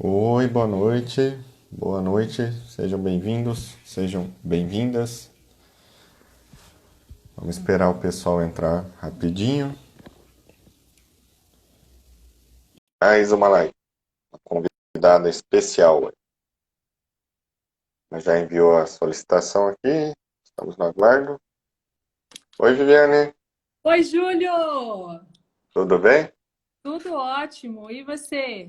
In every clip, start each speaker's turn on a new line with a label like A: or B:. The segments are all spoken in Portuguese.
A: Oi, boa noite. Boa noite. Sejam bem-vindos, sejam bem-vindas. Vamos esperar o pessoal entrar rapidinho. Mais uma live. Uma convidada especial. Mas já enviou a solicitação aqui. Estamos no aguardo. Oi, Viviane.
B: Oi, Júlio!
A: Tudo bem?
B: Tudo ótimo. E você?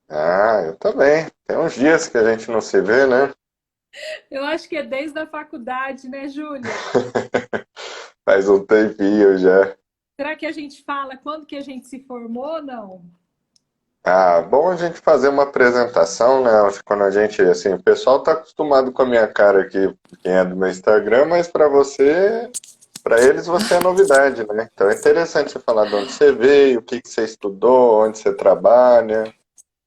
A: Ah, eu também. Tem uns dias que a gente não se vê, né?
B: Eu acho que é desde a faculdade, né, Júlio?
A: Faz um tempinho já.
B: Será que a gente fala quando que a gente se formou ou não?
A: Ah, bom a gente fazer uma apresentação, né? Acho que quando a gente, assim, o pessoal tá acostumado com a minha cara aqui, quem é do meu Instagram, mas para você, para eles você é novidade, né? Então é interessante você falar de onde você veio, o que que você estudou, onde você trabalha, o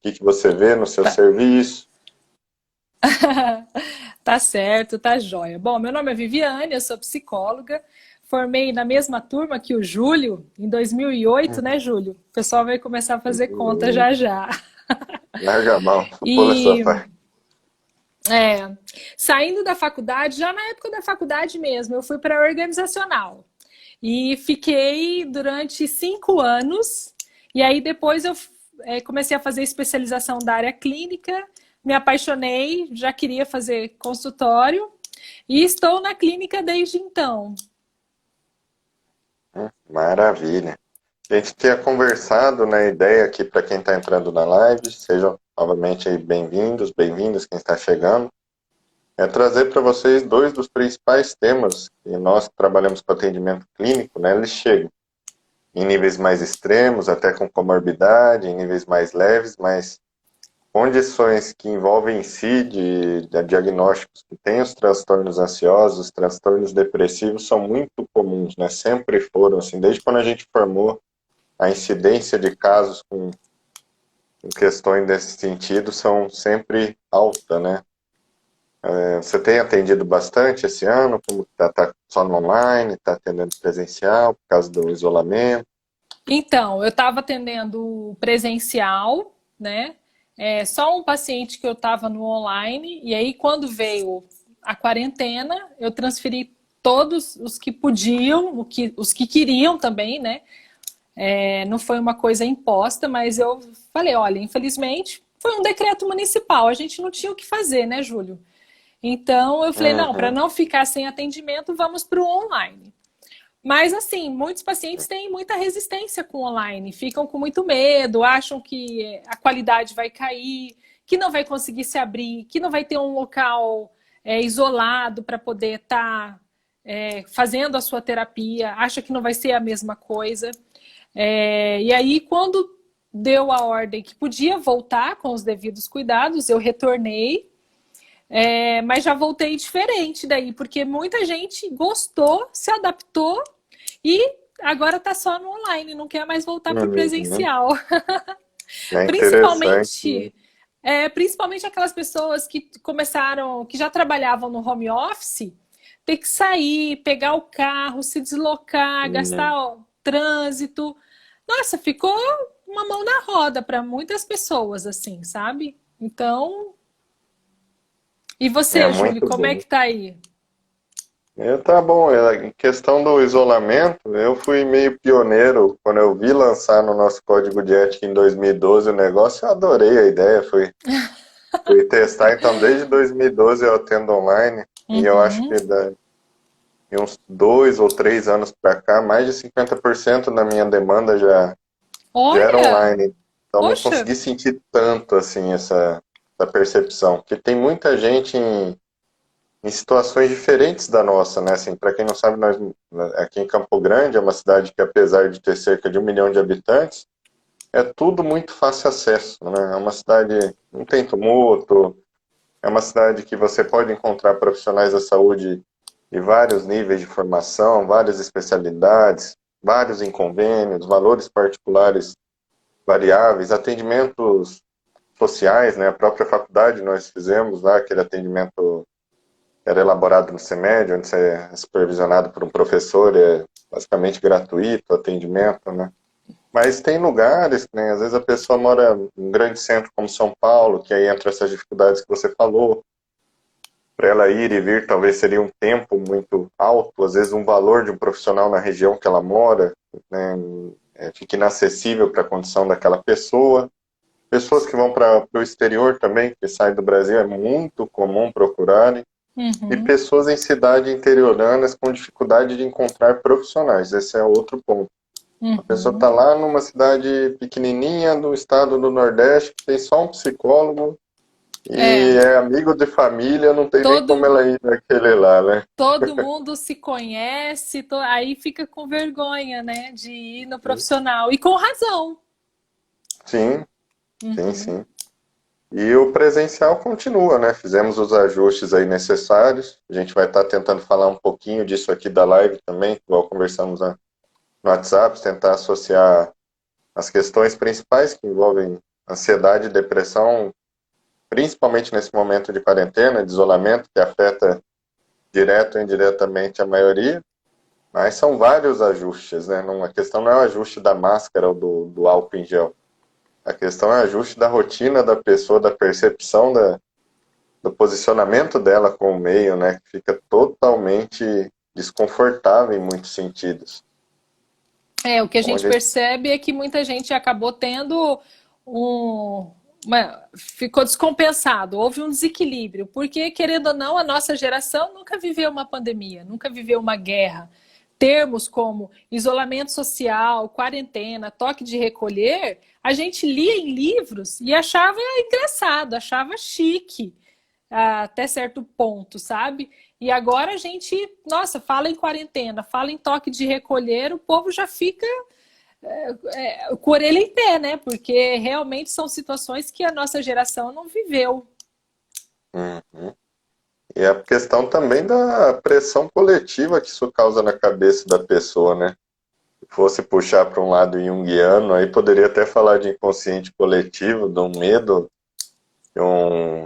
A: que que você vê no seu
B: Tá,
A: serviço.
B: tá certo, tá jóia. Bom, meu nome é Viviane, eu sou psicóloga. Formei na mesma turma que o Júlio, em 2008, né, Júlio? O pessoal vai começar a fazer conta já já.
A: Larga a mão, pula essa
B: E
A: parte.
B: é, saindo da faculdade, já na época da faculdade mesmo, eu fui para a organizacional. E fiquei durante 5 anos. E aí depois eu comecei a fazer especialização da área clínica, me apaixonei, já queria fazer consultório e estou na clínica desde então.
A: Maravilha. A gente tinha conversado na ideia aqui para quem está entrando na live, sejam novamente aí bem-vindos, bem-vindas quem está chegando. É trazer para vocês dois dos principais temas, e nós que trabalhamos com atendimento clínico, né, eles chegam em níveis mais extremos, até com comorbidade, em níveis mais leves, mas condições que envolvem em si de diagnósticos que têm os transtornos ansiosos, os transtornos depressivos são muito comuns, né, sempre foram, assim, desde quando a gente formou, a incidência de casos com questões desse sentido são sempre alta, né? Você tem atendido bastante esse ano? Como tá só no online? Está atendendo presencial por causa do isolamento?
B: Então, eu estava atendendo presencial, né? Só um paciente que eu estava no online, e aí quando veio a quarentena, eu transferi todos os que podiam, os que queriam também, né? Não foi uma coisa imposta, mas eu falei, olha, infelizmente foi um decreto municipal, a gente não tinha o que fazer, né, Júlio? Então eu falei, não, para
A: Uhum.
B: não ficar sem atendimento, vamos para o online. Mas, assim, muitos pacientes têm muita resistência com o online, ficam com muito medo, acham que a qualidade vai cair, que não vai conseguir se abrir, que não vai ter um local isolado para poder estar fazendo a sua terapia, acha que não vai ser a mesma coisa. E aí, quando deu a ordem que podia voltar com os devidos cuidados, eu retornei, mas já voltei diferente daí, porque muita gente gostou, se adaptou e agora tá só no online, não quer mais voltar para o
A: Uhum.
B: presencial.
A: É interessante, né?
B: Principalmente aquelas pessoas que começaram, que já trabalhavam no home office, ter que sair, pegar o carro, se deslocar, gastar ó, trânsito. Nossa, ficou uma mão na roda para muitas pessoas, assim, sabe? Então, e
A: É
B: você, Júlio,
A: muito
B: como é
A: bom.
B: que tá aí?
A: Tá bom, em questão do isolamento, eu fui meio pioneiro quando eu vi lançar no nosso código de ética em 2012 o negócio, eu adorei a ideia, fui testar, então desde 2012 eu atendo online, e eu acho
B: Uhum.
A: que de uns 2 ou 3 anos para cá, mais de 50% da minha demanda já era
B: Olha,
A: online. Então não
B: poxa,
A: consegui sentir tanto assim essa percepção. Porque tem muita gente em situações diferentes da nossa, né? Assim, para quem não sabe, nós aqui em Campo Grande é uma cidade que, apesar de ter cerca de 1 milhão de habitantes, é tudo muito fácil acesso, né? É uma cidade, não tem tumulto, é uma cidade que você pode encontrar profissionais da saúde de vários níveis de formação, várias especialidades, vários inconvênios, valores particulares variáveis, atendimentos sociais, né? A própria faculdade nós fizemos lá, aquele atendimento que era elaborado no CEMED, onde você é supervisionado por um professor, é basicamente gratuito o atendimento, né? Mas tem lugares, né? Às vezes a pessoa mora em um grande centro como São Paulo, que aí entra essas dificuldades que você falou. Para ela ir e vir, talvez seria um tempo muito alto, às vezes um valor de um profissional na região que ela mora, né, fica inacessível para a condição daquela pessoa. Pessoas que vão para o exterior também, que saem do Brasil, é muito comum procurarem. E
B: Uhum,
A: pessoas em cidades interioranas com dificuldade de encontrar profissionais. Esse é outro ponto. A pessoa está
B: uhum.
A: lá numa cidade pequenininha do estado do Nordeste, que tem só um psicólogo,
B: É,
A: e é amigo de família, não tem nem como
B: todo,
A: ela ir naquele lá, né?
B: todo mundo se conhece, aí fica com vergonha, né, de ir no profissional. E com razão.
A: Sim, sim,
B: Uhum.
A: sim. E o presencial continua, né? Fizemos os ajustes aí necessários. A gente vai estar tentando falar um pouquinho disso aqui da live também, igual conversamos no WhatsApp, tentar associar as questões principais que envolvem ansiedade e depressão, principalmente nesse momento de quarentena, de isolamento, que afeta direto ou indiretamente a maioria. Mas são vários ajustes, né? A questão não é o ajuste da máscara ou do álcool em gel. A questão é o ajuste da rotina da pessoa, da percepção do posicionamento dela com o meio, né? Que fica totalmente desconfortável em muitos sentidos.
B: É, o que a
A: Então, a
B: gente
A: gente,
B: percebe é que muita gente acabou tendo um. Ficou descompensado, houve um desequilíbrio, porque, querendo ou não, a nossa geração nunca viveu uma pandemia, nunca viveu uma guerra. Termos como isolamento social, quarentena, toque de recolher, a gente lia em livros e achava engraçado, achava chique, até certo ponto, sabe? E agora a gente, nossa, fala em quarentena, fala em toque de recolher, o povo já fica com a orelha em pé, né? Porque realmente são situações que a nossa geração não viveu.
A: Uhum. E a questão também da pressão coletiva que isso causa na cabeça da pessoa, né? Se fosse puxar para um lado junguiano, aí poderia até falar de inconsciente coletivo, de um medo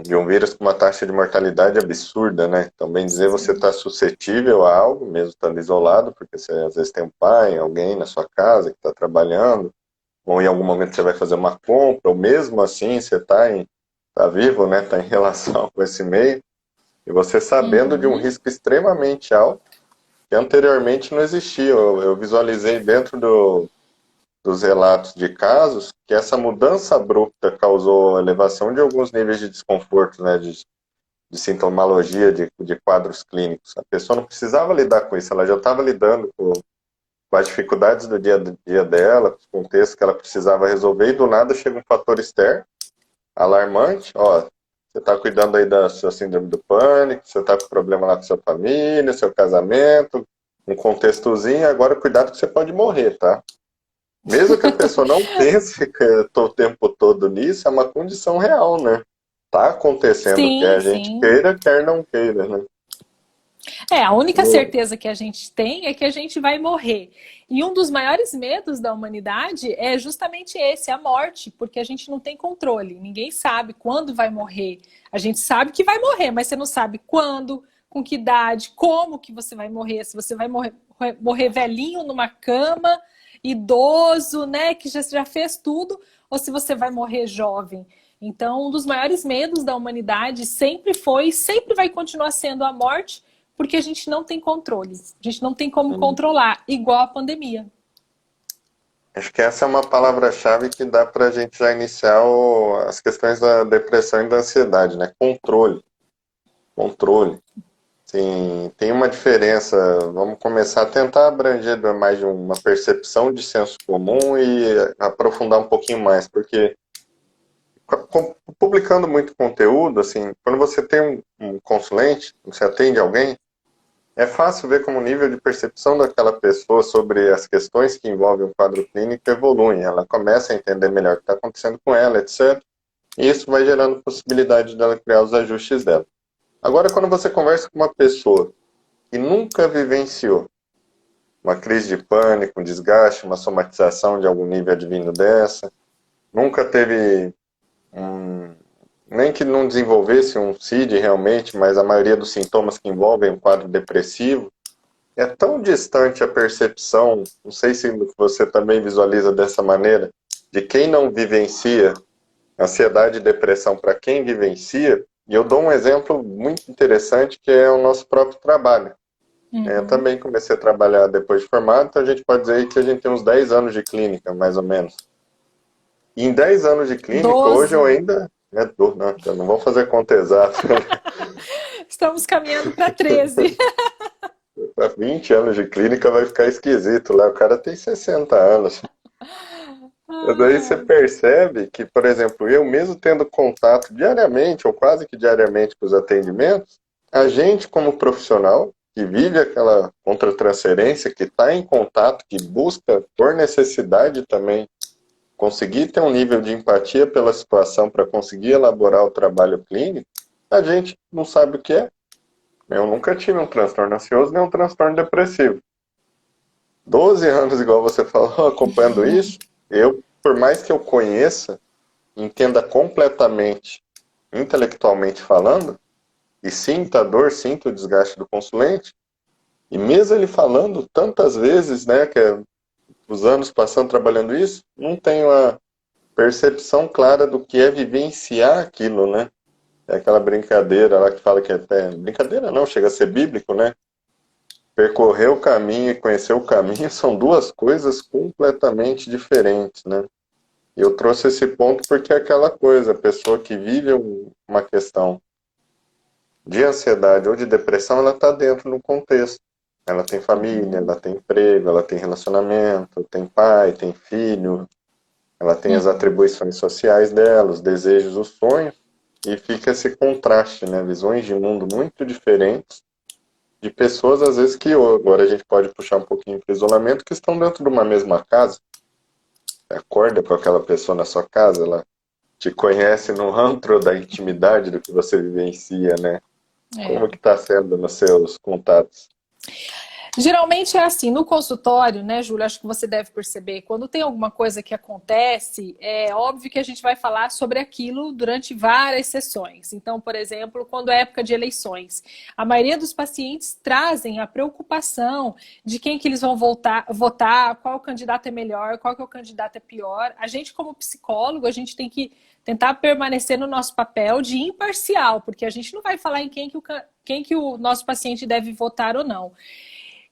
A: de um vírus com uma taxa de mortalidade absurda, né? Então, bem dizer, você
B: Sim.
A: está suscetível a algo, mesmo estando isolado, porque você às vezes tem um pai, alguém na sua casa que está trabalhando, ou em algum momento você vai fazer uma compra, ou mesmo assim você tá vivo, né? Está em relação com esse meio, e você sabendo de um
B: Uhum.
A: risco extremamente alto, que anteriormente não existia. Eu visualizei dentro dos relatos de casos que essa mudança abrupta causou elevação de alguns níveis de desconforto, né, de sintomologia, de quadros clínicos. A pessoa não precisava lidar com isso, ela já estava lidando com as dificuldades do dia a dia dela, com os contextos que ela precisava resolver, e do nada chega um fator externo, alarmante, ó, você está cuidando aí da sua síndrome do pânico, você está com problema lá com sua família, seu casamento, um contextozinho, agora cuidado que você pode morrer, tá? Mesmo que a pessoa não pense que eu tô o tempo todo nisso, é uma condição real, né? Tá acontecendo, quer
B: Sim,
A: a gente
B: sim.
A: queira, quer não queira, né?
B: É, a única
A: O-
B: certeza que a gente tem é que a gente vai morrer. E um dos maiores medos da humanidade é justamente esse, a morte, porque a gente não tem controle. Ninguém sabe quando vai morrer. A gente sabe que vai morrer, mas você não sabe quando, com que idade, como que você vai morrer. Se você vai morrer velhinho numa cama, idoso, né, que já fez tudo, ou se você vai morrer jovem. Então, um dos maiores medos da humanidade sempre foi, sempre vai continuar sendo a morte, porque a gente não tem controle. A gente não tem como controlar, igual a pandemia.
A: Acho que essa é uma palavra-chave que dá para a gente já iniciar as questões da depressão e da ansiedade, né? Controle. Controle. Sim, tem uma diferença. Vamos começar a tentar abranger mais de uma percepção de senso comum e aprofundar um pouquinho mais, porque publicando muito conteúdo, assim, quando você tem um consulente, você atende alguém, é fácil ver como o nível de percepção daquela pessoa sobre as questões que envolvem o quadro clínico evolui. Ela começa a entender melhor o que está acontecendo com ela, etc. E isso vai gerando possibilidade dela criar os ajustes dela. Agora, quando você conversa com uma pessoa que nunca vivenciou uma crise de pânico, um desgaste, uma somatização de algum nível advindo dessa, nunca teve um- nem que não desenvolvesse um CID realmente, mas a maioria dos sintomas que envolvem um quadro depressivo, é tão distante a percepção, não sei se você também visualiza dessa maneira, de quem não vivencia ansiedade e depressão para quem vivencia, e eu dou um exemplo muito interessante que é o nosso próprio trabalho. Eu
B: Uhum.
A: também comecei a trabalhar depois de formado, então a gente pode dizer que a gente tem uns 10 anos de clínica, mais ou menos. E em 10 anos de clínica, hoje eu
B: 12.
A: ainda... não, eu não vou fazer conta exata.
B: Estamos caminhando para 13.
A: Para 20 anos de clínica vai ficar esquisito lá. O cara tem 60 anos. E daí você
B: Ah,
A: percebe que, por exemplo, eu mesmo tendo contato diariamente, ou quase que diariamente com os atendimentos, a gente como profissional, que vive aquela contratransferência, que está em contato, que busca por necessidade também conseguir ter um nível de empatia pela situação para conseguir elaborar o trabalho clínico, a gente não sabe o que é. Eu nunca tive um transtorno ansioso nem um transtorno depressivo. 12 anos, igual você falou, acompanhando isso, eu, por mais que eu conheça, entenda completamente, intelectualmente falando, e sinta a dor, sinta o desgaste do consulente, e mesmo ele falando tantas vezes, né, que é os anos passando trabalhando isso, não tenho a percepção clara do que é vivenciar aquilo, né? É aquela brincadeira lá que fala que até... Brincadeira não, chega a ser bíblico, né? Percorrer o caminho e conhecer o caminho são duas coisas completamente diferentes, né? Eu trouxe esse ponto porque é aquela coisa, a pessoa que vive uma questão de ansiedade ou de depressão, ela está dentro do contexto. Ela tem família,
B: uhum,
A: ela tem emprego, ela tem relacionamento, tem pai, tem filho, ela tem as
B: uhum.
A: atribuições sociais dela, os desejos, os sonhos, e fica esse contraste, né? Visões de mundo muito diferentes de pessoas, às vezes, que agora a gente pode puxar um pouquinho para o isolamento, que estão dentro de uma mesma casa. Acorda com aquela pessoa na sua casa, ela te conhece no antro da intimidade do que você vivencia, né?
B: É.
A: Como que está sendo nos seus contatos?
B: Geralmente é assim, no consultório, né, Júlia, acho que você deve perceber, quando tem alguma coisa que acontece, é óbvio que a gente vai falar sobre aquilo durante várias sessões. Então, por exemplo, quando é época de eleições, a maioria dos pacientes trazem a preocupação de quem que eles vão votar, qual candidato é melhor, qual que é o candidato é pior. A gente, como psicólogo, a gente tem que tentar permanecer no nosso papel de imparcial, porque a gente não vai falar em quem que o nosso paciente deve votar ou não.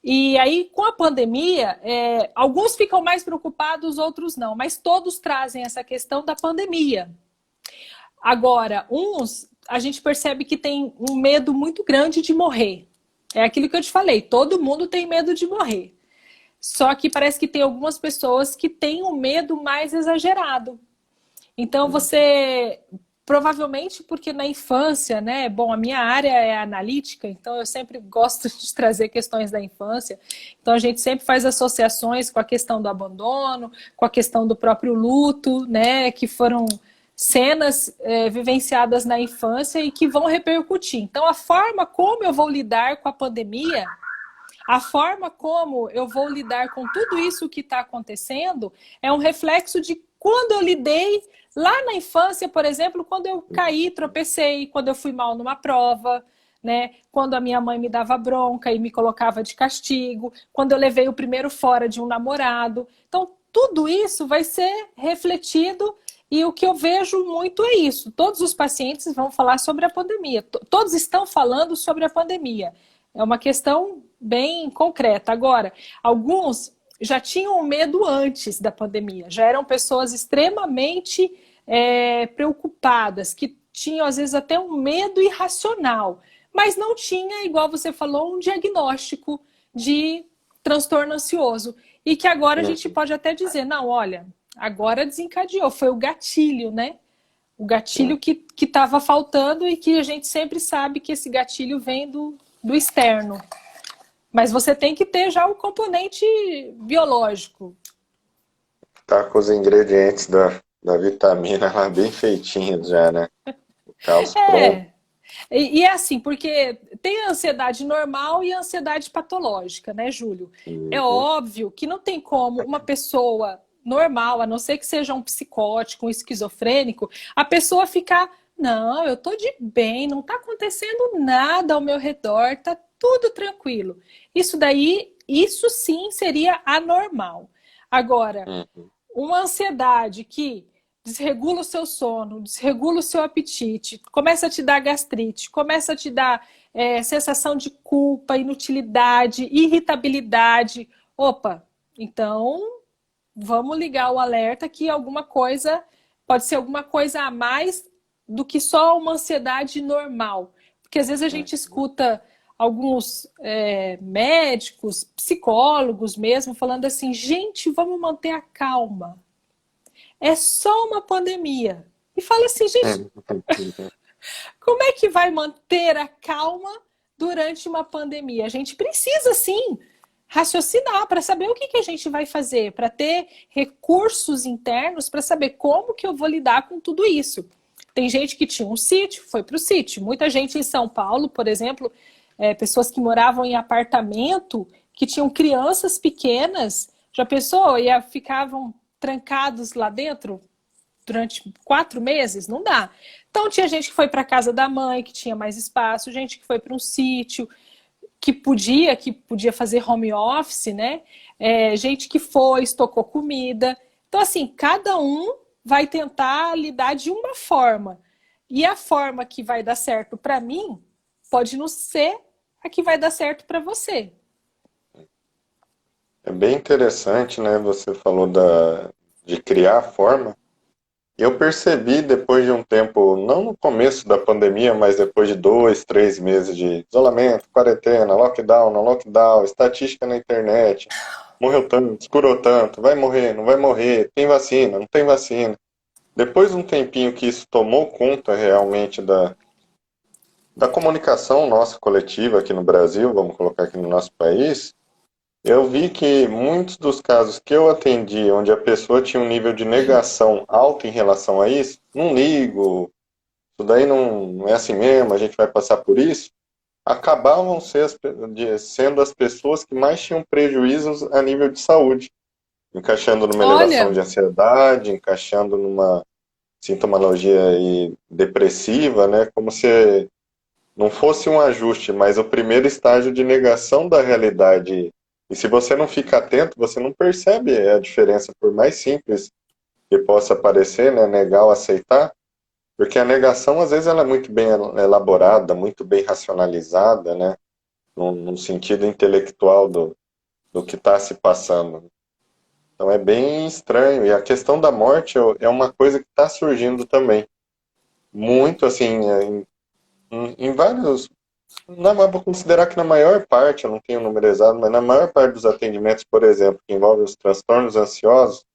B: E aí, com a pandemia, alguns ficam mais preocupados, outros não, mas todos trazem essa questão da pandemia. Agora, uns, a gente percebe que tem um medo muito grande de morrer. É aquilo que eu te falei, todo mundo tem medo de morrer. Só que parece que tem algumas pessoas que têm um medo mais exagerado. Então você provavelmente porque na infância, né? Bom, a minha área é analítica, então eu sempre gosto de trazer questões da infância. Então a gente sempre faz associações com a questão do abandono, com a questão do próprio luto, né? Que foram cenas vivenciadas na infância e que vão repercutir. Então a forma como eu vou lidar com a pandemia, a forma como eu vou lidar com tudo isso que está acontecendo é um reflexo de quando eu lidei lá na infância, por exemplo, quando eu caí, tropecei, quando eu fui mal numa prova, né? Quando a minha mãe me dava bronca e me colocava de castigo, quando eu levei o primeiro fora de um namorado. Então, tudo isso vai ser refletido e o que eu vejo muito é isso. Todos os pacientes vão falar sobre a pandemia. Todos estão falando sobre a pandemia. É uma questão bem concreta. Agora, alguns já tinham medo antes da pandemia, já eram pessoas extremamente preocupadas, que tinham às vezes até um medo irracional, mas não tinha, igual você falou, um diagnóstico de transtorno ansioso. E que agora a gente
A: Uhum,
B: pode até dizer, não, olha, agora desencadeou, foi o gatilho, né? O
A: sim.
B: gatilho que estava faltando e que a gente sempre sabe que esse gatilho vem do externo. Mas você tem que ter já o componente biológico.
A: Tá com os ingredientes da vitamina lá bem feitinhos já, né? O caos pronto.
B: É. E é assim, porque tem a ansiedade normal e a ansiedade patológica, né, Júlio? É
A: Uhum,
B: óbvio que não tem como uma pessoa normal, a não ser que seja um psicótico, um esquizofrênico, a pessoa ficar, não, eu tô de bem, não tá acontecendo nada ao meu redor, tá tudo tranquilo. Isso daí, isso sim seria anormal. Agora,
A: Uhum.
B: uma ansiedade que desregula o seu sono, desregula o seu apetite, começa a te dar gastrite, começa a te dar sensação de culpa, inutilidade, irritabilidade. Opa, então vamos ligar o alerta que alguma coisa pode ser alguma coisa a mais do que só uma ansiedade normal. Porque às vezes a gente escuta alguns médicos, psicólogos mesmo, falando assim, gente, vamos manter a calma. É só uma pandemia. E fala assim, gente,
A: Uhum.
B: como é que vai manter a calma durante uma pandemia? A gente precisa, sim, raciocinar para saber o que, que a gente vai fazer, para ter recursos internos para saber como que eu vou lidar com tudo isso. Tem gente que tinha um sítio, foi para o sítio. Muita gente em São Paulo, por exemplo, pessoas que moravam em apartamento, que tinham crianças pequenas, já pensou? E ficavam trancados lá dentro durante 4 meses? Não dá. Então tinha gente que foi para casa da mãe, que tinha mais espaço, gente que foi para um sítio, que podia fazer home office, né? Gente que foi, estocou comida. Então, assim, cada um vai tentar lidar de uma forma. E a forma que vai dar certo para mim pode não ser a que vai dar certo para você.
A: É bem interessante, né? Você falou de criar a forma. Eu percebi depois de um tempo, não no começo da pandemia, mas depois de 2, 3 meses de isolamento, quarentena, lockdown, não lockdown, estatística na internet, morreu tanto, curou tanto, vai morrer, não vai morrer, tem vacina, não tem vacina. Depois de um tempinho que isso tomou conta realmente da comunicação nossa coletiva aqui no Brasil, vamos colocar aqui no nosso país, eu vi que muitos dos casos que eu atendi, onde a pessoa tinha um nível de negação alto em relação a isso, não ligo, isso daí não é assim mesmo, a gente vai passar por isso, acabavam sendo as pessoas que mais tinham prejuízos a nível de saúde, encaixando numa elevação
B: Olha,
A: de ansiedade, encaixando numa sintomologia aí depressiva, né, como se não fosse um ajuste, mas o primeiro estágio de negação da realidade. E se você não fica atento, você não percebe a diferença, por mais simples que possa parecer, né, negar ou aceitar, porque a negação, às vezes, ela é muito bem elaborada, muito bem racionalizada, né, num sentido intelectual do que está se passando. Então é bem estranho. E a questão da morte é uma coisa que está surgindo também. Muito, assim, em vários. Não, mas vou considerar que na maior parte, eu não tenho o número exato, mas na maior parte dos atendimentos, por exemplo, que envolvem os transtornos ansiosos,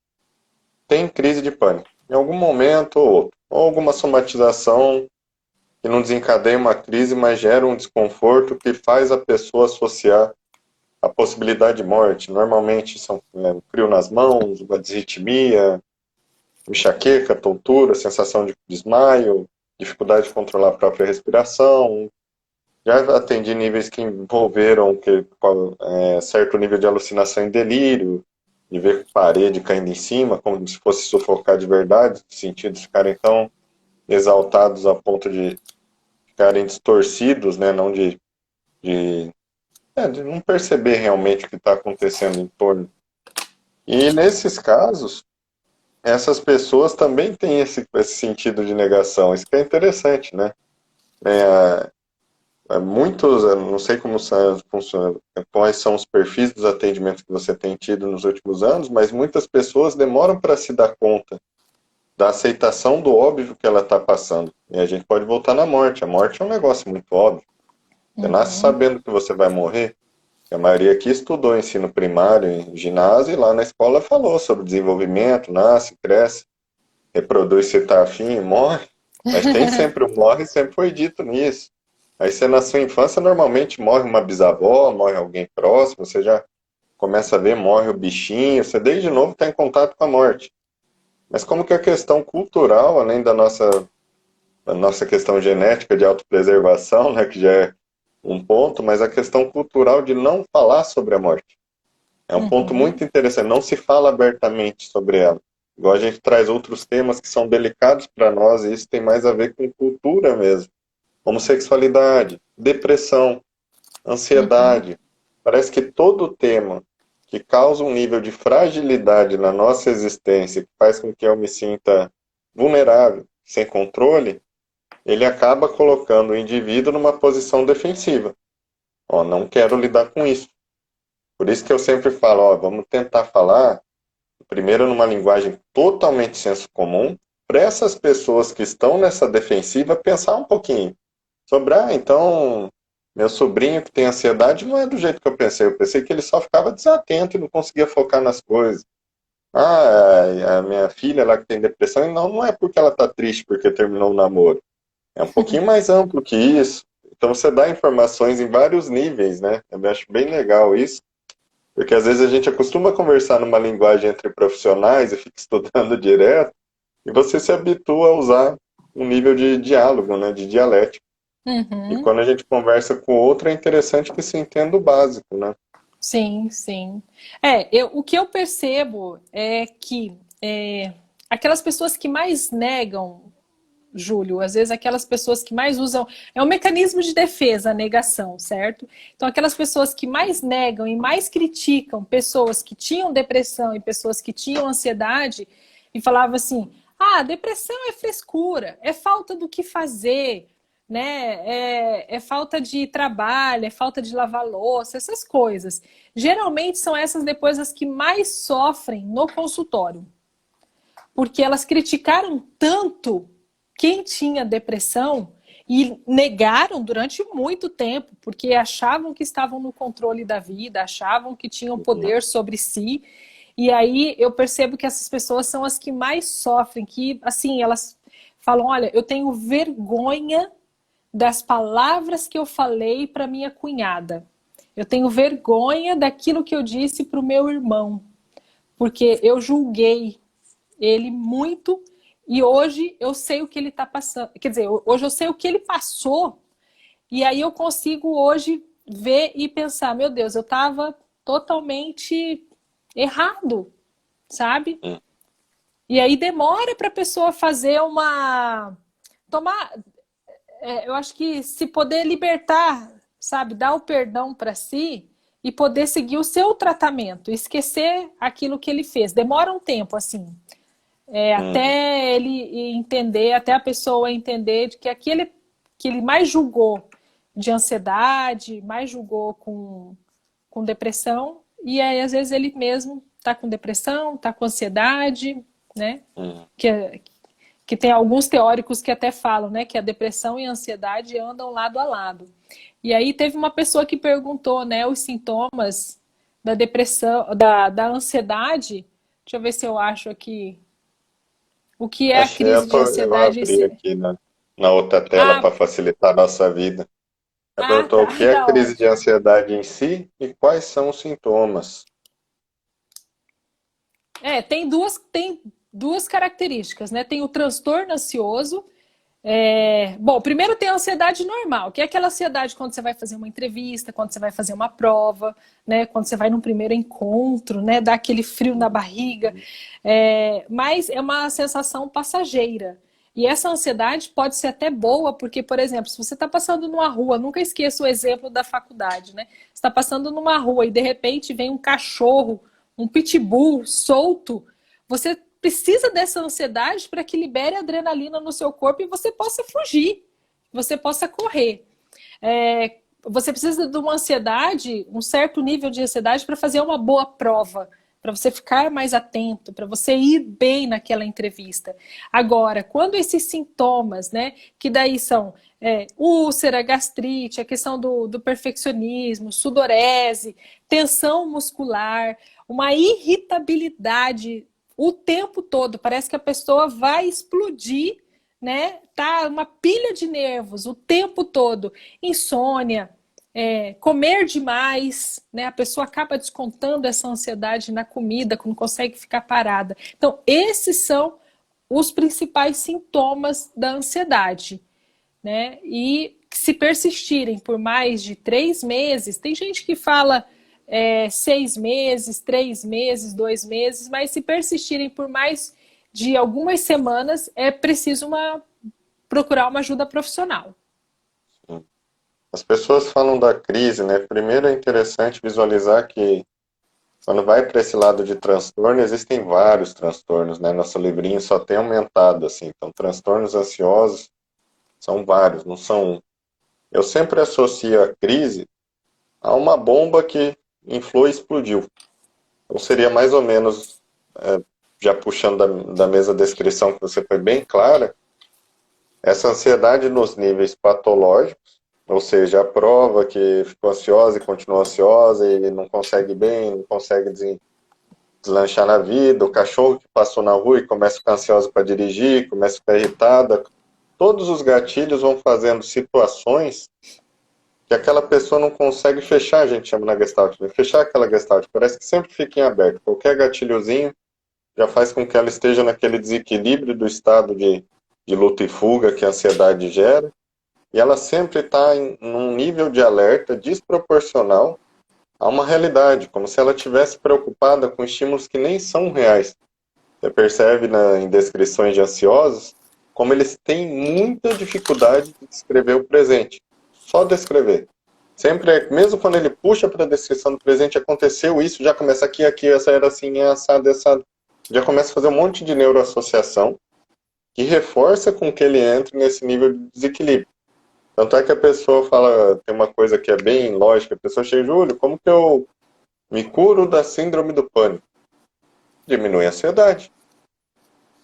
A: tem crise de pânico. Em algum momento ou outro. Ou alguma somatização que não desencadeia uma crise, mas gera um desconforto que faz a pessoa associar a possibilidade de morte. Normalmente são frio nas mãos, uma desritmia, enxaqueca, tontura, sensação de desmaio, dificuldade de controlar a própria respiração. Já atendi níveis que envolveram certo nível de alucinação e delírio, de ver parede caindo em cima, como se fosse sufocar de verdade, os sentidos ficarem tão exaltados a ponto de ficarem distorcidos, né, não de não perceber realmente o que está acontecendo em torno. E nesses casos, essas pessoas também têm esse sentido de negação. Isso que é interessante, né? Muitos, eu não sei como funciona, quais são os perfis dos atendimentos que você tem tido nos últimos anos, mas muitas pessoas demoram para se dar conta da aceitação do óbvio que ela está passando. E a gente pode voltar na morte. A morte é um negócio muito óbvio. Você nasce sabendo que você vai morrer. A maioria aqui estudou ensino primário, em ginásio, e lá na escola falou sobre desenvolvimento, nasce, cresce, reproduz se está afim e morre. Mas tem sempre o morre, sempre foi dito nisso. Aí você na sua infância normalmente morre uma bisavó, morre alguém próximo, você já começa a ver, morre o bichinho, você desde novo está em contato com a morte. Mas como que a questão cultural, além da nossa questão genética de autopreservação, né, que já é um ponto, mas a questão cultural de não falar sobre a morte. É um ponto muito interessante. Não se fala abertamente sobre ela. Igual a gente traz outros temas que são delicados para nós, e isso tem mais a ver com cultura mesmo. Homossexualidade, depressão,
B: Uhum.
A: ansiedade. Parece que todo tema que causa um nível de fragilidade na nossa existência, que faz com que eu me sinta vulnerável, sem controle, ele acaba colocando o indivíduo numa posição defensiva. Ó, não quero lidar com isso. Por isso que eu sempre falo, ó, vamos tentar falar primeiro numa linguagem totalmente senso comum, para essas pessoas que estão nessa defensiva pensar um pouquinho sobre, então, meu sobrinho que tem ansiedade não é do jeito que eu pensei que ele só ficava desatento e não conseguia focar nas coisas. A minha filha lá que tem depressão, e não é porque ela está triste porque terminou o namoro. É um pouquinho mais amplo que isso. Então você dá informações em vários níveis, né? Eu acho bem legal isso. Porque às vezes a gente acostuma a conversar numa linguagem entre profissionais e fica estudando direto, e você se habitua a usar um nível de diálogo, né, de dialética. E
B: Uhum.
A: quando a gente conversa com outro, é interessante que se entenda o básico, né?
B: Sim, sim. O que eu percebo é que aquelas pessoas que mais negam, Júlio, às vezes aquelas pessoas que mais usam, é um mecanismo de defesa, a negação, certo? Então, aquelas pessoas que mais negam e mais criticam pessoas que tinham depressão e pessoas que tinham ansiedade e falavam assim: ah, depressão é frescura, é falta do que fazer, né? É falta de trabalho, é falta de lavar louça, essas coisas. Geralmente são essas depois as que mais sofrem no consultório, porque elas criticaram tanto quem tinha depressão e negaram durante muito tempo, porque achavam que estavam no controle da vida, achavam que tinham poder sobre si. E aí eu percebo que essas pessoas são as que mais sofrem, que assim, elas falam: olha, eu tenho vergonha das palavras que eu falei para minha cunhada. Eu tenho vergonha daquilo que eu disse para o meu irmão, porque eu julguei ele muito e hoje eu sei o que ele está passando. Quer dizer, hoje eu sei o que ele passou e aí eu consigo hoje ver e pensar: meu Deus, eu estava totalmente errado, sabe?
A: Hum.
B: E aí demora para a pessoa fazer uma. Tomar. Eu acho que se poder libertar, sabe, dar o perdão para si e poder seguir o seu tratamento, esquecer aquilo que ele fez. Demora um tempo, assim,
A: Uhum.
B: até ele entender, até a pessoa entender de que aquele que ele mais julgou de ansiedade, mais julgou com depressão, e aí às vezes ele mesmo está com depressão, está com ansiedade, né?
A: Uhum.
B: Que tem alguns teóricos que até falam, né, que a depressão e a ansiedade andam lado a lado. E aí teve uma pessoa que perguntou, né, os sintomas da depressão, da ansiedade. Deixa eu ver se eu acho aqui o que é a
A: Achei,
B: crise de
A: eu
B: ansiedade.
A: abri aqui na outra tela
B: Ah,
A: para facilitar a nossa vida. Ela perguntou
B: tá,
A: o que é
B: tá
A: crise de
B: ótimo.
A: ansiedade em si e quais são os sintomas.
B: Tem duas características, né? Tem o transtorno ansioso. Bom, primeiro tem a ansiedade normal, que é aquela ansiedade quando você vai fazer uma entrevista, quando você vai fazer uma prova, né? Quando você vai num primeiro encontro, né? Dá aquele frio na barriga. Mas é uma sensação passageira. E essa ansiedade pode ser até boa, porque, por exemplo, se você está passando numa rua, nunca esqueça o exemplo da faculdade, né? Você está passando numa rua e de repente vem um cachorro, um pitbull solto, você precisa dessa ansiedade para que libere adrenalina no seu corpo e você possa fugir, você possa correr. Você precisa de uma ansiedade, um certo nível de ansiedade para fazer uma boa prova, para você ficar mais atento, para você ir bem naquela entrevista. Agora, quando esses sintomas, né, que daí são úlcera, gastrite, a questão do perfeccionismo, sudorese, tensão muscular, uma irritabilidade o tempo todo, parece que a pessoa vai explodir, né? Tá uma pilha de nervos o tempo todo, insônia, comer demais, né? A pessoa acaba descontando essa ansiedade na comida, não consegue ficar parada. Então, esses são os principais sintomas da ansiedade, né? E se persistirem por mais de 3 meses, tem gente que fala 6 meses, 3 meses, 2 meses, mas se persistirem por mais de algumas semanas, é preciso procurar uma ajuda profissional.
A: As pessoas falam da crise, né? Primeiro é interessante visualizar que quando vai para esse lado de transtorno, existem vários transtornos, né? Nosso livrinho só tem aumentado, assim. Então, transtornos ansiosos são vários, não são um. Eu sempre associo a crise a uma bomba que inflou e explodiu. Então, seria mais ou menos, já puxando da mesma descrição que você foi bem clara, essa ansiedade nos níveis patológicos, ou seja, a prova que ficou ansiosa e continua ansiosa e não consegue bem, não consegue deslanchar na vida, o cachorro que passou na rua e começa a ficar ansioso para dirigir, começa a ficar irritada. Todos os gatilhos vão fazendo situações que aquela pessoa não consegue fechar, a gente chama na Gestalt, né? Fechar aquela Gestalt, parece que sempre fica em aberto. Qualquer gatilhozinho já faz com que ela esteja naquele desequilíbrio do estado de luta e fuga que a ansiedade gera, e ela sempre está em um nível de alerta desproporcional a uma realidade, como se ela estivesse preocupada com estímulos que nem são reais. Você percebe em descrições de ansiosos como eles têm muita dificuldade de descrever o presente. Só descrever. Sempre, mesmo quando ele puxa para a descrição do presente, aconteceu isso, já começa aqui, essa era assim, assado, assado. Já começa a fazer um monte de neuroassociação que reforça com que ele entre nesse nível de desequilíbrio. Tanto é que a pessoa fala, tem uma coisa que é bem lógica, a pessoa chega, Júlio, como que eu me curo da síndrome do pânico? Diminui a ansiedade.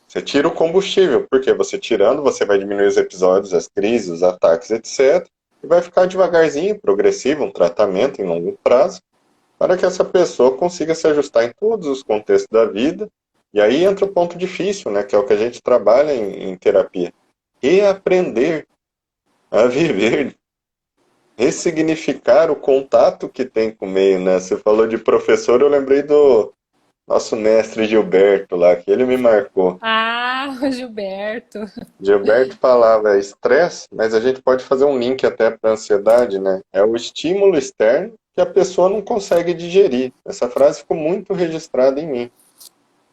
A: Você tira o combustível, porque você tirando, você vai diminuir os episódios, as crises, os ataques, etc. E vai ficar devagarzinho, progressivo, um tratamento em longo prazo, para que essa pessoa consiga se ajustar em todos os contextos da vida. E aí entra o ponto difícil, né, que é o que a gente trabalha em terapia. Reaprender a viver, ressignificar o contato que tem com o meio, né? Você falou de professor, eu lembrei do nosso mestre Gilberto lá, que ele me marcou.
B: Ah, o Gilberto.
A: Gilberto falava estresse, mas a gente pode fazer um link até para ansiedade, né? É o estímulo externo que a pessoa não consegue digerir. Essa frase ficou muito registrada em mim.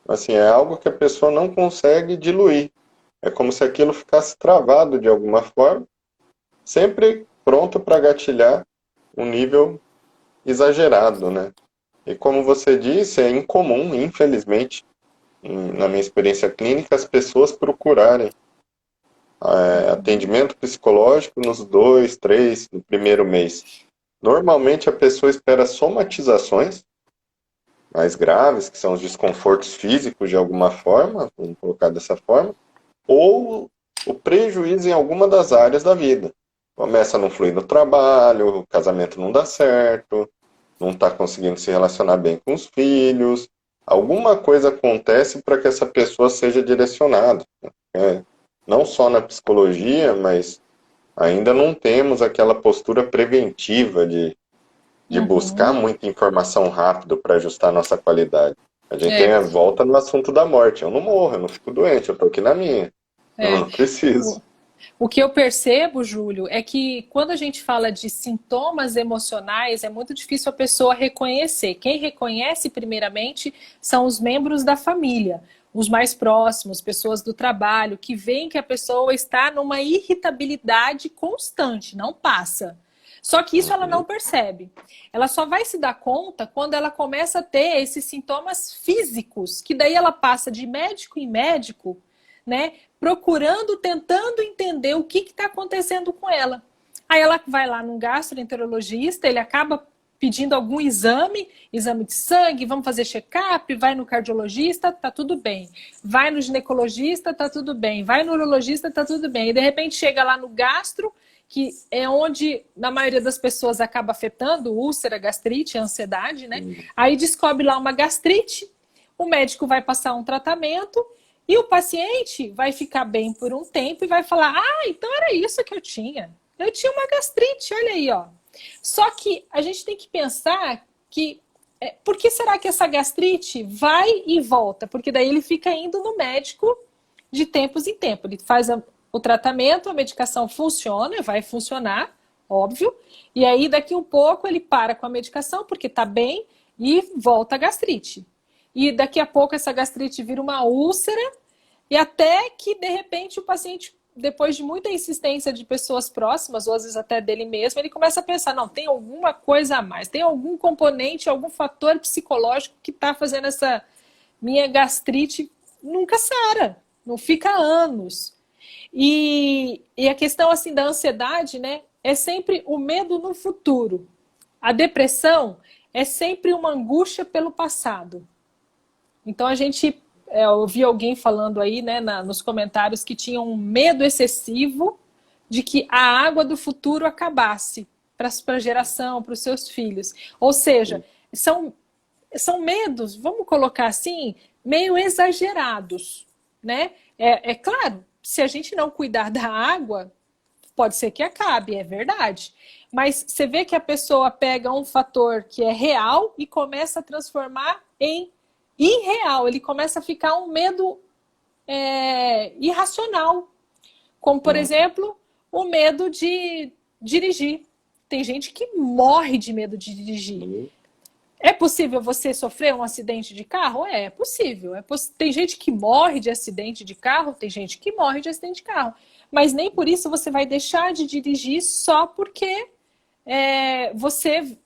A: Assim, é algo que a pessoa não consegue diluir. É como se aquilo ficasse travado de alguma forma, sempre pronto para gatilhar um nível exagerado, né? E como você disse, é incomum, infelizmente, na minha experiência clínica, as pessoas procurarem atendimento psicológico nos 2, 3, no primeiro mês. Normalmente a pessoa espera somatizações mais graves, que são os desconfortos físicos de alguma forma, vamos colocar dessa forma, ou o prejuízo em alguma das áreas da vida. Começa a não fluir no trabalho, o casamento não dá certo, não está conseguindo se relacionar bem com os filhos. Alguma coisa acontece para que essa pessoa seja direcionada. Não só na psicologia, mas ainda não temos aquela postura preventiva de buscar
B: Uhum.
A: muita informação rápido para ajustar a nossa qualidade. A gente tem
B: É,
A: a volta no assunto da morte. Eu não morro, eu não fico doente, eu estou aqui na minha. Eu
B: é.
A: não preciso.
B: O, o que eu percebo, Júlio, é que quando a gente fala de sintomas emocionais, é muito difícil a pessoa reconhecer. Quem reconhece, primeiramente, são os membros da família, os mais próximos, pessoas do trabalho, que veem que a pessoa está numa irritabilidade constante, não passa. Só que isso ela não
A: Uhum.
B: percebe. Ela só vai se dar conta quando ela começa a ter esses sintomas físicos, que daí ela passa de médico em médico, né? Procurando, tentando entender o que está acontecendo com ela. Aí ela vai lá num gastroenterologista, ele acaba pedindo algum exame, exame de sangue, vamos fazer check-up, vai no cardiologista, tá tudo bem. Vai no ginecologista, tá tudo bem. Vai no urologista, tá tudo bem. E de repente chega lá no gastro, que é onde, na maioria das pessoas, acaba afetando úlcera, gastrite, ansiedade, né? Aí descobre lá uma gastrite, o médico vai passar um tratamento e o paciente vai ficar bem por um tempo e vai falar, ah, então era isso que eu tinha. Eu tinha uma gastrite, olha aí, ó. Só que a gente tem que pensar que por que será que essa gastrite vai e volta? Porque daí ele fica indo no médico de tempos em tempos. Ele faz o tratamento, a medicação funciona, vai funcionar óbvio. E aí, daqui um pouco, ele para com a medicação, porque tá bem, e volta a gastrite. E daqui a pouco, essa gastrite vira uma úlcera, e até que, de repente, o paciente, depois de muita insistência de pessoas próximas, ou às vezes até dele mesmo, ele começa a pensar, não, tem alguma coisa a mais, tem algum componente, algum fator psicológico que está fazendo essa minha gastrite nunca sara, não fica anos. E a questão assim da ansiedade, né, é sempre o medo no futuro. A depressão é sempre uma angústia pelo passado. Então a gente eu vi alguém falando aí, né, nos comentários que tinha um medo excessivo de que a água do futuro acabasse para a geração, para os seus filhos. Ou seja, são medos, vamos colocar assim, meio exagerados, né? É claro, se a gente não cuidar da água, pode ser que acabe, é verdade. Mas você vê que a pessoa pega um fator que é real e começa a transformar em irreal. Ele começa a ficar um medo irracional. Como, por exemplo, o medo de dirigir. Tem gente que morre de medo de dirigir. É possível você sofrer um acidente de carro? É possível. Tem gente que morre de acidente de carro, tem gente que morre de acidente de carro. Mas nem por isso você vai deixar de dirigir só porque você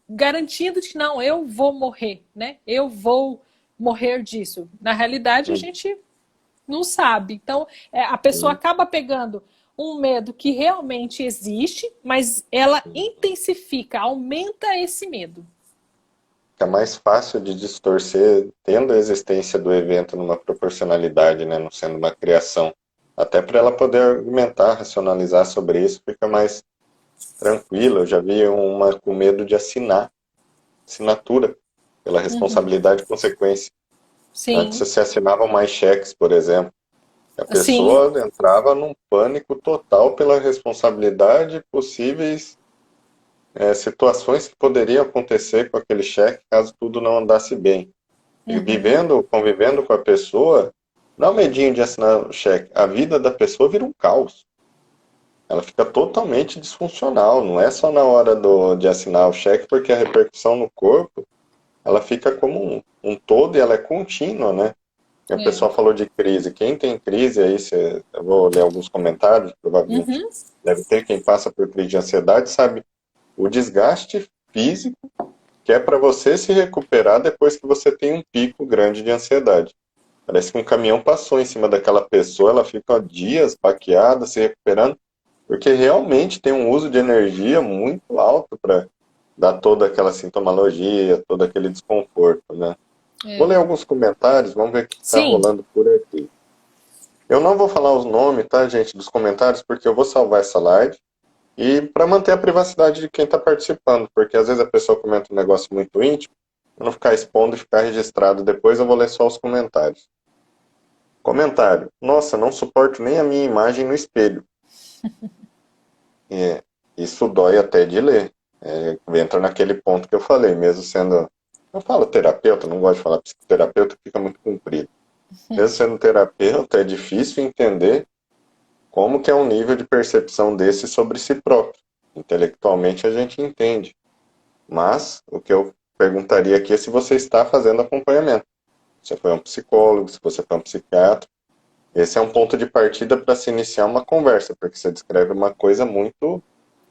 B: garantindo que não, eu vou morrer, né? Eu vou morrer disso. Na realidade, a gente não sabe. Então, a pessoa acaba pegando um medo que realmente existe, mas ela intensifica, aumenta esse medo.
A: É mais fácil de distorcer tendo a existência do evento numa proporcionalidade, né, não sendo uma criação. Até para ela poder argumentar, racionalizar sobre isso, fica mais tranquilo. Eu já vi uma com medo de assinar, assinatura, pela responsabilidade e consequência.
B: Sim.
A: Antes você assinava mais cheques, por exemplo. A
B: Sim.
A: pessoa entrava num pânico total pela responsabilidade e possíveis situações que poderiam acontecer com aquele cheque caso tudo não andasse bem. E convivendo com a pessoa, não é o medinho de assinar o cheque. A vida da pessoa vira um caos. Ela fica totalmente disfuncional. Não é só na hora de assinar o cheque, porque a repercussão no corpo, ela fica como um todo e ela é contínua, né? E a pessoa falou de crise. Quem tem crise, aí eu vou ler alguns comentários, provavelmente deve ter, quem passa por crise de ansiedade, sabe o desgaste físico que é para você se recuperar depois que você tem um pico grande de ansiedade. Parece que um caminhão passou em cima daquela pessoa, ela fica dias baqueada, se recuperando, porque realmente tem um uso de energia muito alto para dar toda aquela sintomologia, todo aquele desconforto, né? Vou ler alguns comentários, vamos ver o que está rolando por aqui. Eu não vou falar os nomes, tá, gente, dos comentários, porque eu vou salvar essa live. E para manter a privacidade de quem está participando, porque às vezes a pessoa comenta um negócio muito íntimo, eu não ficar expondo e ficar registrado depois, eu vou ler só os comentários. Comentário. Nossa, não suporto nem a minha imagem no espelho. Isso dói até de ler. Entra naquele ponto que eu falei, mesmo sendo... Eu falo terapeuta, não gosto de falar psicoterapeuta, fica muito comprido. Mesmo sendo terapeuta, é difícil entender como que é um nível de percepção desse sobre si próprio. Intelectualmente a gente entende. Mas o que eu perguntaria aqui é se você está fazendo acompanhamento. Se você foi um psicólogo, se você foi um psiquiatra. Esse é um ponto de partida para se iniciar uma conversa, porque você descreve uma coisa muito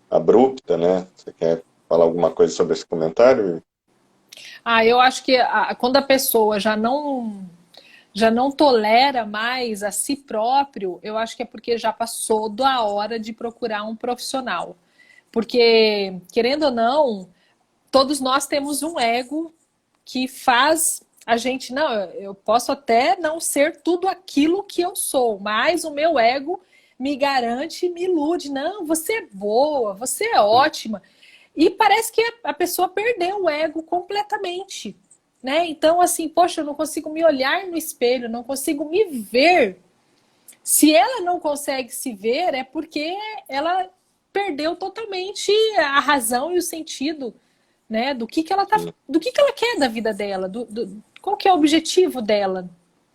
A: abrupta, né? Você quer falar alguma coisa sobre esse comentário?
B: Eu acho que quando a pessoa já não tolera mais a si próprio, eu acho que é porque já passou da hora de procurar um profissional. Porque, querendo ou não, todos nós temos um ego que faz a gente, não, eu posso até não ser tudo aquilo que eu sou, mas o meu ego me garante, me ilude. Não, você é boa, você é ótima. E parece que a pessoa perdeu o ego completamente. Né? Então, assim, poxa, eu não consigo me olhar no espelho, não consigo me ver. Se ela não consegue se ver, é porque ela perdeu totalmente a razão e o sentido, né, do que ela quer da vida dela, qual que é o objetivo dela.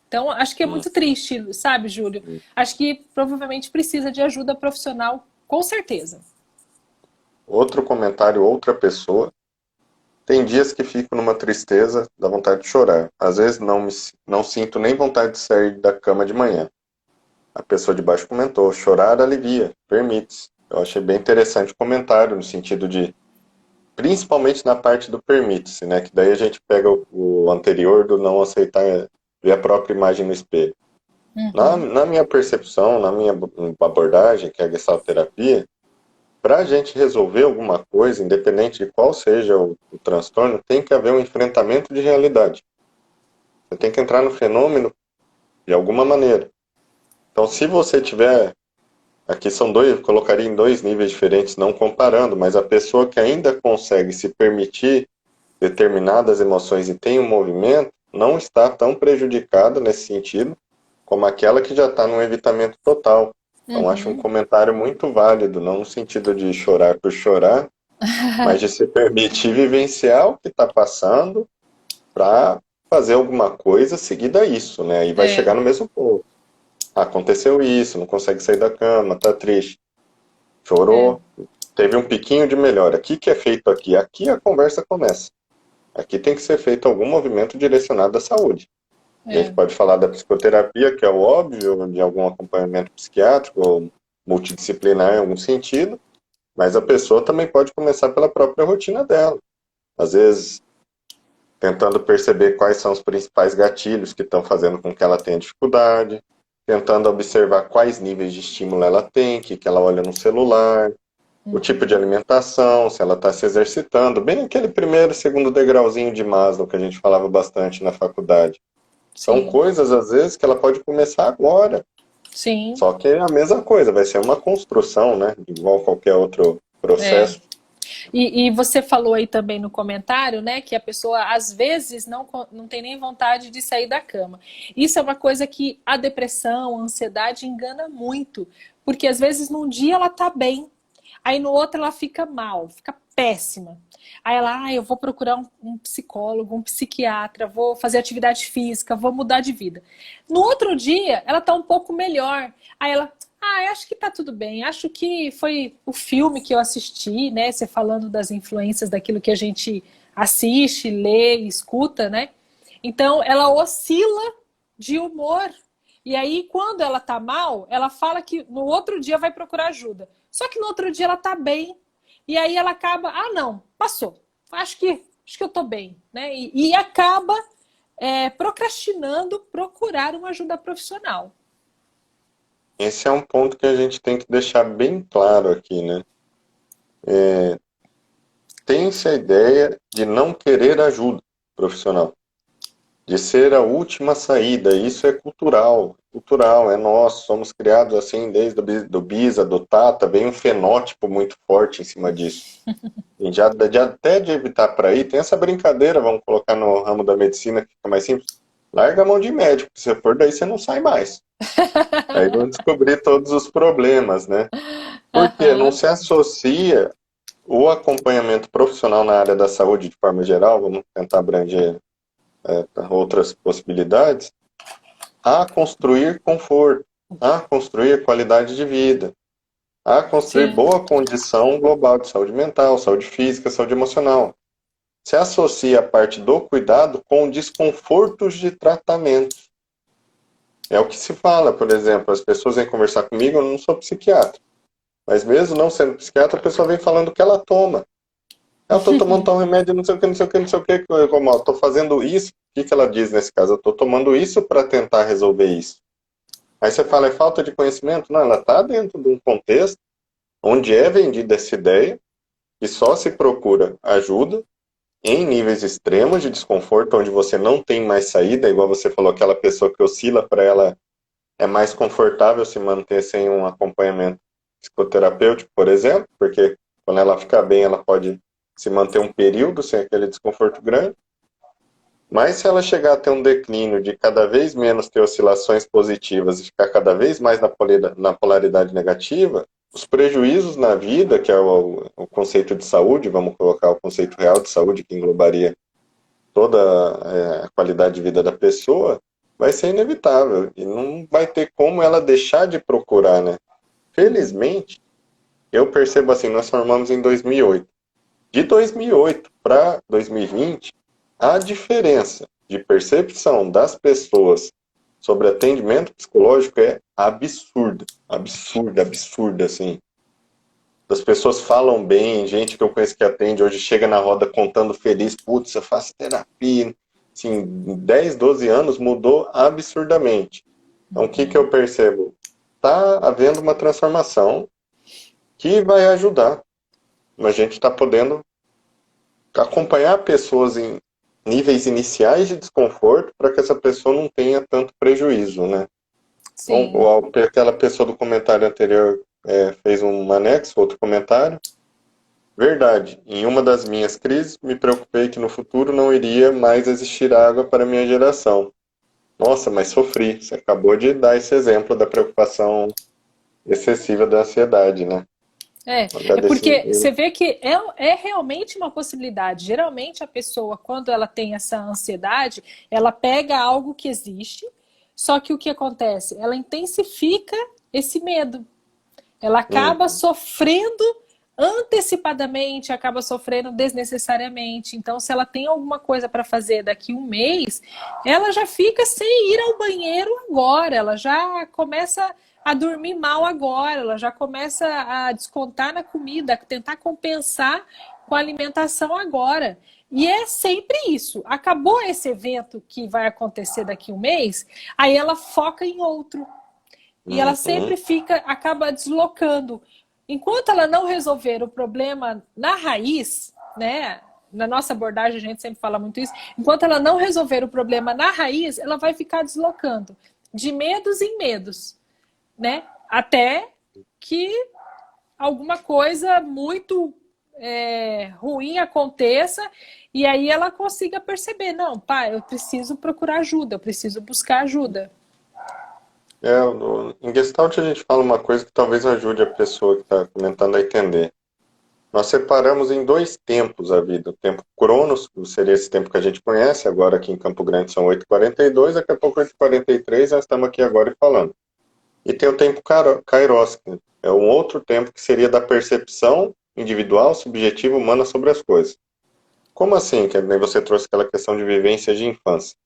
B: Então, acho que é muito triste, sabe, Júlio? Acho que provavelmente precisa de ajuda profissional, com certeza.
A: outro comentário, outra pessoa. Tem dias que fico numa tristeza, dá vontade de chorar. Às vezes não sinto nem vontade de sair da cama de manhã. A pessoa de baixo comentou, chorar alivia, permite-se. Eu achei bem interessante o comentário, no sentido de, principalmente na parte do permite-se, né? Que daí a gente pega o anterior do não aceitar ver a própria imagem no espelho. Na minha percepção, na minha abordagem, que é a Gestalt terapia, para a gente resolver alguma coisa, independente de qual seja o transtorno, tem que haver um enfrentamento de realidade. Você tem que entrar no fenômeno de alguma maneira. Então, se você tiver, aqui são dois, colocaria em dois níveis diferentes, não comparando, mas a pessoa que ainda consegue se permitir determinadas emoções e tem um movimento, não está tão prejudicada nesse sentido, como aquela que já está num evitamento total. Então, acho um comentário muito válido, não no sentido de chorar por chorar, mas de se permitir vivenciar o que está passando para fazer alguma coisa seguida a isso, né? E vai chegar no mesmo ponto. Aconteceu isso, não consegue sair da cama, tá triste. Chorou, teve um piquinho de melhora. O que é feito aqui? Aqui a conversa começa. Aqui tem que ser feito algum movimento direcionado à saúde. A gente pode falar da psicoterapia, que é o óbvio, de algum acompanhamento psiquiátrico ou multidisciplinar em algum sentido, mas a pessoa também pode começar pela própria rotina dela. Às vezes, tentando perceber quais são os principais gatilhos que estão fazendo com que ela tenha dificuldade, tentando observar quais níveis de estímulo ela tem, que ela olha no celular, o tipo de alimentação, se ela está se exercitando, bem aquele primeiro, segundo degrauzinho de Maslow que a gente falava bastante na faculdade. São coisas, às vezes, que ela pode começar agora.
B: Sim.
A: Só que é a mesma coisa, vai ser uma construção, né? Igual qualquer outro processo.
B: E você falou aí também no comentário, né, que a pessoa às vezes não tem nem vontade de sair da cama. Isso é uma coisa que a depressão, a ansiedade engana muito, porque às vezes num dia ela tá bem, aí no outro ela fica mal, fica péssima. Aí ela, eu vou procurar um psicólogo, um psiquiatra, vou fazer atividade física, vou mudar de vida. No outro dia, ela tá um pouco melhor. Aí ela, acho que tá tudo bem. Acho que foi o filme que eu assisti, né? Você falando das influências daquilo que a gente assiste, lê, escuta, né? Então, ela oscila de humor. E aí, quando ela tá mal, ela fala que no outro dia vai procurar ajuda. Só que no outro dia ela tá bem. E aí ela acaba, não, passou. Acho que eu tô bem, né? E acaba procrastinando procurar uma ajuda profissional.
A: Esse é um ponto que a gente tem que deixar bem claro aqui, né? Tem-se a ideia de não querer ajuda profissional, de ser a última saída. Isso é cultural, é nosso, somos criados assim desde do Bisa, do Tata, vem um fenótipo muito forte em cima disso. E até de evitar para aí, tem essa brincadeira, vamos colocar no ramo da medicina, que fica mais simples, larga a mão de médico, se você for daí você não sai mais. Aí vão descobrir todos os problemas, né? Porque não se associa o acompanhamento profissional na área da saúde de forma geral, vamos tentar abranger outras possibilidades, a construir conforto, a construir qualidade de vida, a construir boa condição global de saúde mental, saúde física, saúde emocional. Se associa a parte do cuidado com desconfortos de tratamento. É o que se fala, por exemplo, as pessoas vêm conversar comigo, eu não sou psiquiatra, mas mesmo não sendo psiquiatra, a pessoa vem falando o que ela toma. Eu estou tomando tal remédio, não sei o que, não sei o que, não sei o que, como eu estou fazendo isso. O que ela diz nesse caso? Eu estou tomando isso para tentar resolver isso. Aí você fala, é falta de conhecimento? Não, ela está dentro de um contexto onde é vendida essa ideia que só se procura ajuda em níveis extremos de desconforto, onde você não tem mais saída, igual você falou, aquela pessoa que oscila, para ela é mais confortável se manter sem um acompanhamento psicoterapêutico, por exemplo, porque quando ela ficar bem, ela pode se manter um período sem aquele desconforto grande. Mas se ela chegar a ter um declínio de cada vez menos ter oscilações positivas e ficar cada vez mais na polaridade negativa, os prejuízos na vida, que é o conceito de saúde, vamos colocar o conceito real de saúde, que englobaria toda a qualidade de vida da pessoa, vai ser inevitável. E não vai ter como ela deixar de procurar, né? Felizmente, eu percebo assim, nós formamos em 2008. De 2008 para 2020, a diferença de percepção das pessoas sobre atendimento psicológico é absurda. Absurda, absurda, assim. As pessoas falam bem, gente que eu conheço que atende hoje chega na roda contando feliz, putz, eu faço terapia. Assim, em 10, 12 anos mudou absurdamente. Então, o que que eu percebo? Está havendo uma transformação que vai ajudar. A gente está podendo acompanhar pessoas em níveis iniciais de desconforto para que essa pessoa não tenha tanto prejuízo, né?
B: Sim.
A: Então, aquela pessoa do comentário anterior fez um anexo, outro comentário. Verdade, em uma das minhas crises, me preocupei que no futuro não iria mais existir água para minha geração. Nossa, mas sofri. Você acabou de dar esse exemplo da preocupação excessiva da ansiedade, né?
B: É porque você vê que é realmente uma possibilidade. Geralmente a pessoa, quando ela tem essa ansiedade, ela pega algo que existe, só que o que acontece? Ela intensifica esse medo. Ela acaba
A: Uhum.
B: sofrendo antecipadamente, acaba sofrendo desnecessariamente. Então, se ela tem alguma coisa para fazer daqui um mês, ela já fica sem ir ao banheiro agora, ela já começa a dormir mal agora, ela já começa a descontar na comida, tentar compensar com a alimentação agora. E é sempre isso. Acabou esse evento que vai acontecer daqui um mês, aí ela foca em outro. E ela
A: Uhum.
B: sempre acaba deslocando. Enquanto ela não resolver o problema na raiz, né? Na nossa abordagem a gente sempre fala muito isso. Enquanto ela não resolver o problema na raiz, ela vai ficar deslocando de medos em medos, né? Até que alguma coisa muito ruim aconteça e aí ela consiga perceber, não, pai, eu preciso procurar ajuda, eu preciso buscar ajuda.
A: Em Gestalt a gente fala uma coisa que talvez ajude a pessoa que está comentando a entender. Nós separamos em dois tempos a vida. O tempo Cronos, que seria esse tempo que a gente conhece, agora aqui em Campo Grande são 8h42, daqui a pouco 8h43, nós estamos aqui agora e falando. E tem o tempo Kairos, que é um outro tempo que seria da percepção individual, subjetiva, humana sobre as coisas. Como assim? Que nem você trouxe aquela questão de vivência de infância.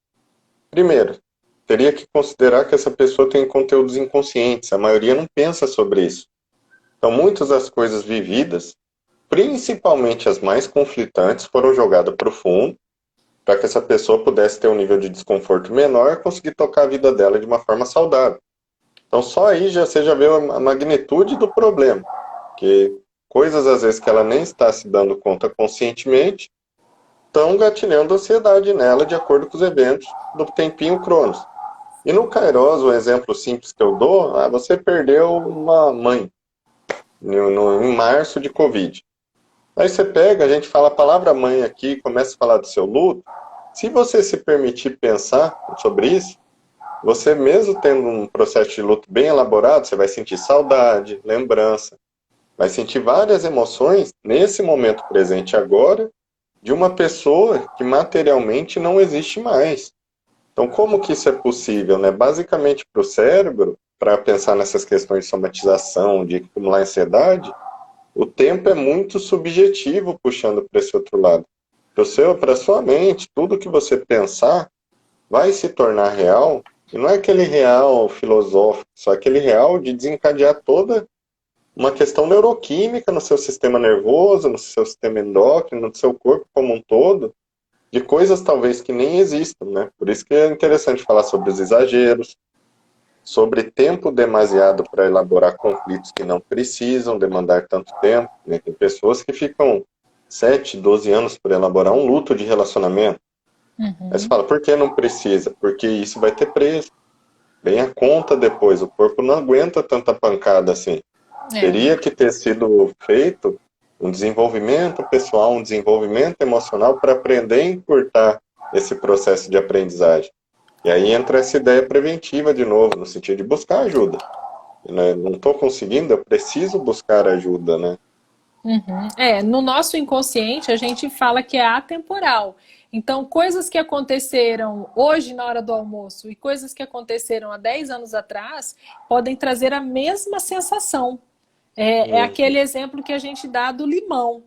A: Primeiro, teria que considerar que essa pessoa tem conteúdos inconscientes, a maioria não pensa sobre isso. Então, muitas das coisas vividas, principalmente as mais conflitantes, foram jogadas para o fundo, para que essa pessoa pudesse ter um nível de desconforto menor e conseguir tocar a vida dela de uma forma saudável. Então, só aí você já vê a magnitude do problema, que coisas às vezes que ela nem está se dando conta conscientemente estão gatilhando ansiedade nela de acordo com os eventos do tempinho Cronos. E no Kairos, o exemplo simples que eu dou, você perdeu uma mãe em março de Covid. Aí você pega, a gente fala a palavra mãe aqui, começa a falar do seu luto. Se você se permitir pensar sobre isso, você mesmo tendo um processo de luto bem elaborado, você vai sentir saudade, lembrança, vai sentir várias emoções nesse momento presente agora de uma pessoa que materialmente não existe mais. Então, como que isso é possível, né? Basicamente, para o cérebro, para pensar nessas questões de somatização, de acumular ansiedade, o tempo é muito subjetivo puxando para esse outro lado. Para a sua mente, tudo que você pensar vai se tornar real, e não é aquele real filosófico, só aquele real de desencadear toda uma questão neuroquímica no seu sistema nervoso, no seu sistema endócrino, no seu corpo como um todo, de coisas talvez que nem existam, né? Por isso que é interessante falar sobre os exageros, sobre tempo demasiado para elaborar conflitos que não precisam demandar tanto tempo, né? Tem pessoas que ficam 7, 12 anos para elaborar um luto de relacionamento. Aí você fala, por que não precisa? Porque isso vai ter preço. Vem a conta depois, o corpo não aguenta tanta pancada assim.
B: É.
A: Teria que ter sido feito um desenvolvimento pessoal, um desenvolvimento emocional para aprender a encurtar esse processo de aprendizagem. E aí entra essa ideia preventiva de novo, no sentido de buscar ajuda. Não estou conseguindo, eu preciso buscar ajuda, né?
B: No nosso inconsciente a gente fala que é atemporal. Então, coisas que aconteceram hoje na hora do almoço e coisas que aconteceram há 10 anos atrás podem trazer a mesma sensação. É
A: Uhum.
B: aquele exemplo que a gente dá do limão.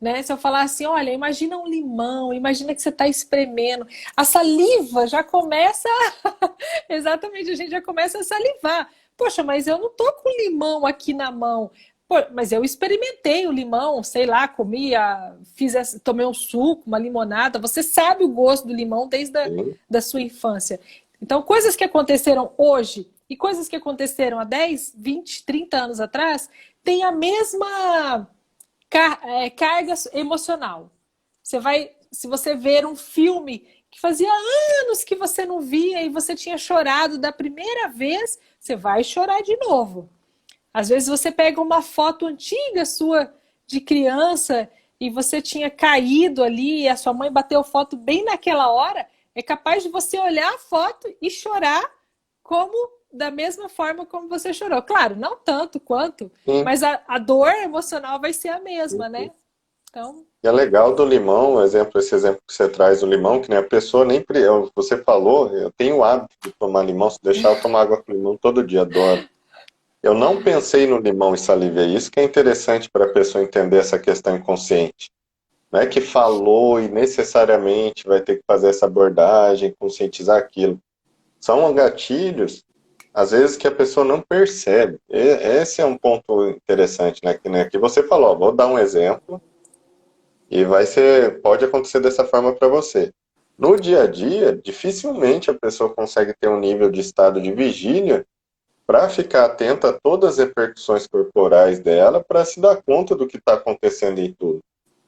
B: Né? Se eu falar assim, olha, imagina um limão, imagina que você está espremendo, a saliva já começa, exatamente, a gente já começa a salivar. Poxa, mas eu não tô com limão aqui na mão. Pô, mas eu experimentei o limão, sei lá, comia, tomei um suco, uma limonada. Você sabe o gosto do limão desde
A: Sim,
B: da sua infância. Então, coisas que aconteceram hoje e coisas que aconteceram há 10, 20, 30 anos atrás têm a mesma carga emocional. Você vai, se você ver um filme que fazia anos que você não via e você tinha chorado da primeira vez, você vai chorar de novo. Às vezes você pega uma foto antiga sua de criança e você tinha caído ali e a sua mãe bateu foto bem naquela hora, é capaz de você olhar a foto e chorar como da mesma forma como você chorou. Claro, não tanto quanto,
A: sim.
B: mas a dor emocional vai ser a mesma, né?
A: Uhum.
B: Então,
A: E é legal do limão, esse exemplo que você traz do limão, que nem a pessoa nem. Você falou, eu tenho o hábito de tomar limão, se deixar eu tomar água com limão todo dia, adoro. Eu não pensei no limão e salivei. Isso que é interessante para a pessoa entender essa questão inconsciente. Não é que falou e necessariamente vai ter que fazer essa abordagem, conscientizar aquilo. São gatilhos, às vezes, que a pessoa não percebe. Esse é um ponto interessante, né? Que você falou, ó, vou dar um exemplo e pode acontecer dessa forma para você. No dia a dia, dificilmente a pessoa consegue ter um nível de estado de vigília para ficar atenta a todas as repercussões corporais dela, para se dar conta do que está acontecendo em tudo.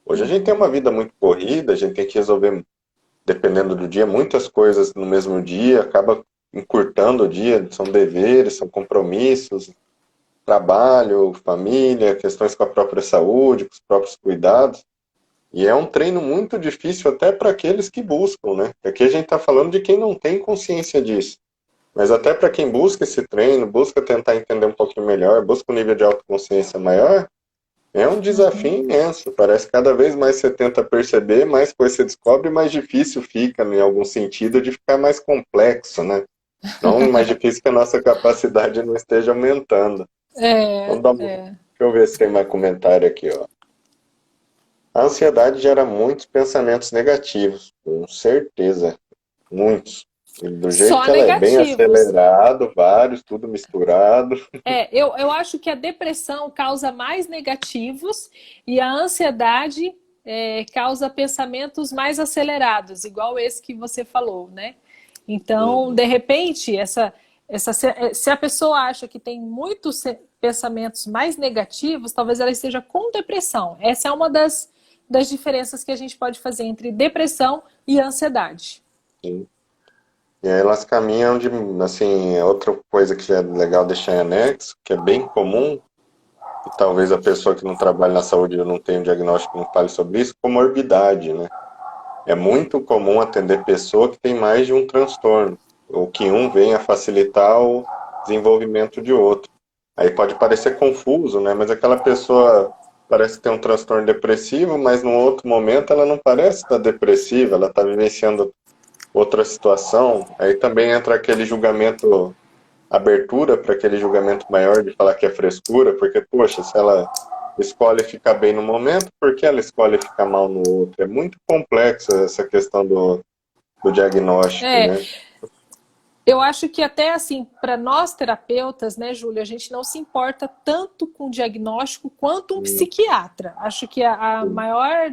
A: Hoje a gente tem uma vida muito corrida, a gente tem que resolver, dependendo do dia, muitas coisas no mesmo dia, acaba encurtando o dia, são deveres, são compromissos, trabalho, família, questões com a própria saúde, com os próprios cuidados. E é um treino muito difícil até para aqueles que buscam, né? Aqui a gente está falando de quem não tem consciência disso. Mas até para quem busca esse treino, busca tentar entender um pouquinho melhor, busca um nível de autoconsciência maior, é um desafio imenso. Parece que cada vez mais você tenta perceber, mais coisa você descobre, mais difícil fica, em algum sentido, de ficar mais complexo, né? Não mais difícil que a nossa capacidade não esteja aumentando. Vamos dar uma... Deixa
B: é.
A: eu ver se tem mais comentário aqui, ó. A ansiedade gera muitos pensamentos negativos, com certeza, muitos. E do jeito
B: Só
A: que ela é bem
B: negativos.
A: acelerado, vários, tudo misturado.
B: Eu acho que a depressão causa mais negativos e a ansiedade causa pensamentos mais acelerados, igual esse que você falou, né? Então,
A: Uhum.
B: de repente, se a pessoa acha que tem muitos pensamentos mais negativos, talvez ela esteja com depressão. Essa é uma das diferenças que a gente pode fazer entre depressão e ansiedade.
A: Sim. E aí elas caminham de, assim, outra coisa que é legal deixar em anexo, que é bem comum, e talvez a pessoa que não trabalha na saúde não tenha um diagnóstico, não fale sobre isso, comorbidade, né? É muito comum atender pessoa que tem mais de um transtorno, ou que um venha facilitar o desenvolvimento de outro. Aí pode parecer confuso, né? Mas aquela pessoa parece ter um transtorno depressivo, mas num outro momento ela não parece estar depressiva, ela está vivenciando outra situação. Aí também entra aquele julgamento, abertura para aquele julgamento maior de falar que é frescura, porque, poxa, se ela escolhe ficar bem no momento, por que ela escolhe ficar mal no outro? É muito complexa essa questão do diagnóstico,
B: É,
A: né?
B: eu acho que até assim, para nós terapeutas, né, Júlia, a gente não se importa tanto com o diagnóstico quanto um
A: Hum,
B: psiquiatra. Acho que a
A: sim,
B: maior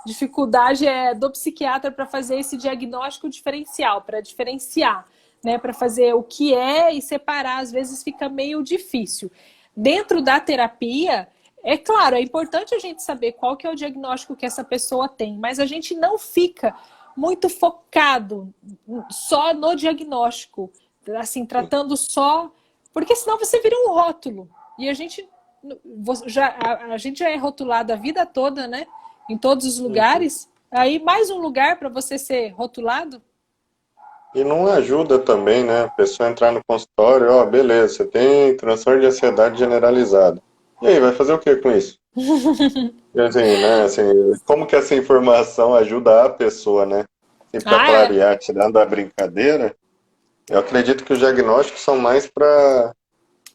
B: dificuldade é do psiquiatra para fazer esse diagnóstico diferencial, para diferenciar, né, para fazer o que é e separar, às vezes fica meio difícil. Dentro da terapia, é claro, é importante a gente saber qual que é o diagnóstico que essa pessoa tem, mas a gente não fica muito focado só no diagnóstico, assim,
A: sim.
B: tratando só, porque senão você vira um rótulo. E a gente já é rotulado a vida toda, né? Em todos os
A: Uhum.
B: lugares. Aí mais um lugar para você ser rotulado.
A: E não ajuda também, né? A pessoa entrar no consultório, ó, beleza, você tem transtorno de ansiedade generalizado. E aí, vai fazer o que com isso? E assim, né? Assim, como que essa informação ajuda a pessoa, né? E para
B: Ah, é.
A: clarear, tirando a brincadeira, eu acredito que os diagnósticos são mais para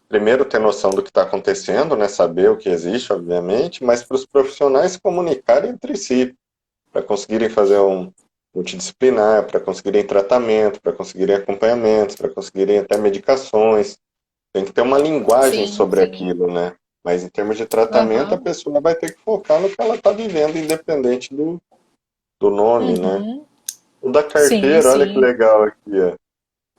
A: primeiro ter noção do que está acontecendo, né? Saber o que existe, obviamente, mas para os profissionais se comunicarem entre si, para conseguirem fazer um multidisciplinar, para conseguirem tratamento, para conseguirem acompanhamentos, para conseguirem até medicações. Tem que ter uma linguagem
B: Sim,
A: sobre
B: sim.
A: aquilo, né? Mas em termos de tratamento, a
B: Aham.
A: pessoa vai ter que focar no que ela está vivendo, independente do nome, né?
B: Uhum.
A: O da
B: Sim,
A: carteira, olha que
B: sim.
A: legal aqui, ó.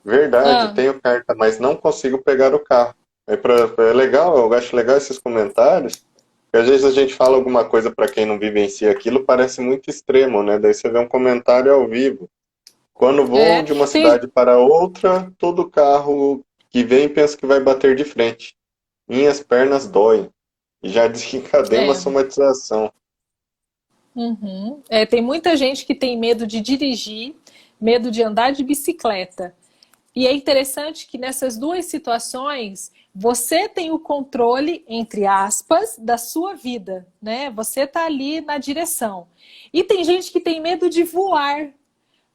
A: Verdade,
B: Ah,
A: tenho carta, mas não consigo pegar o carro. É legal, eu acho legal esses comentários, porque às vezes a gente fala alguma coisa para quem não vivencia aquilo, parece muito extremo, né? Daí você vê um comentário ao vivo. Quando vou
B: é.
A: de uma
B: Tem,
A: cidade para outra, todo carro que vem pensa que vai bater de frente. Minhas pernas doem. E já desencadeia uma
B: é.
A: somatização.
B: Uhum. É, tem muita gente que tem medo de dirigir, medo de andar de bicicleta. E é interessante que nessas duas situações você tem o controle, entre aspas, da sua vida, né? Você está ali na direção. E tem gente que tem medo de voar,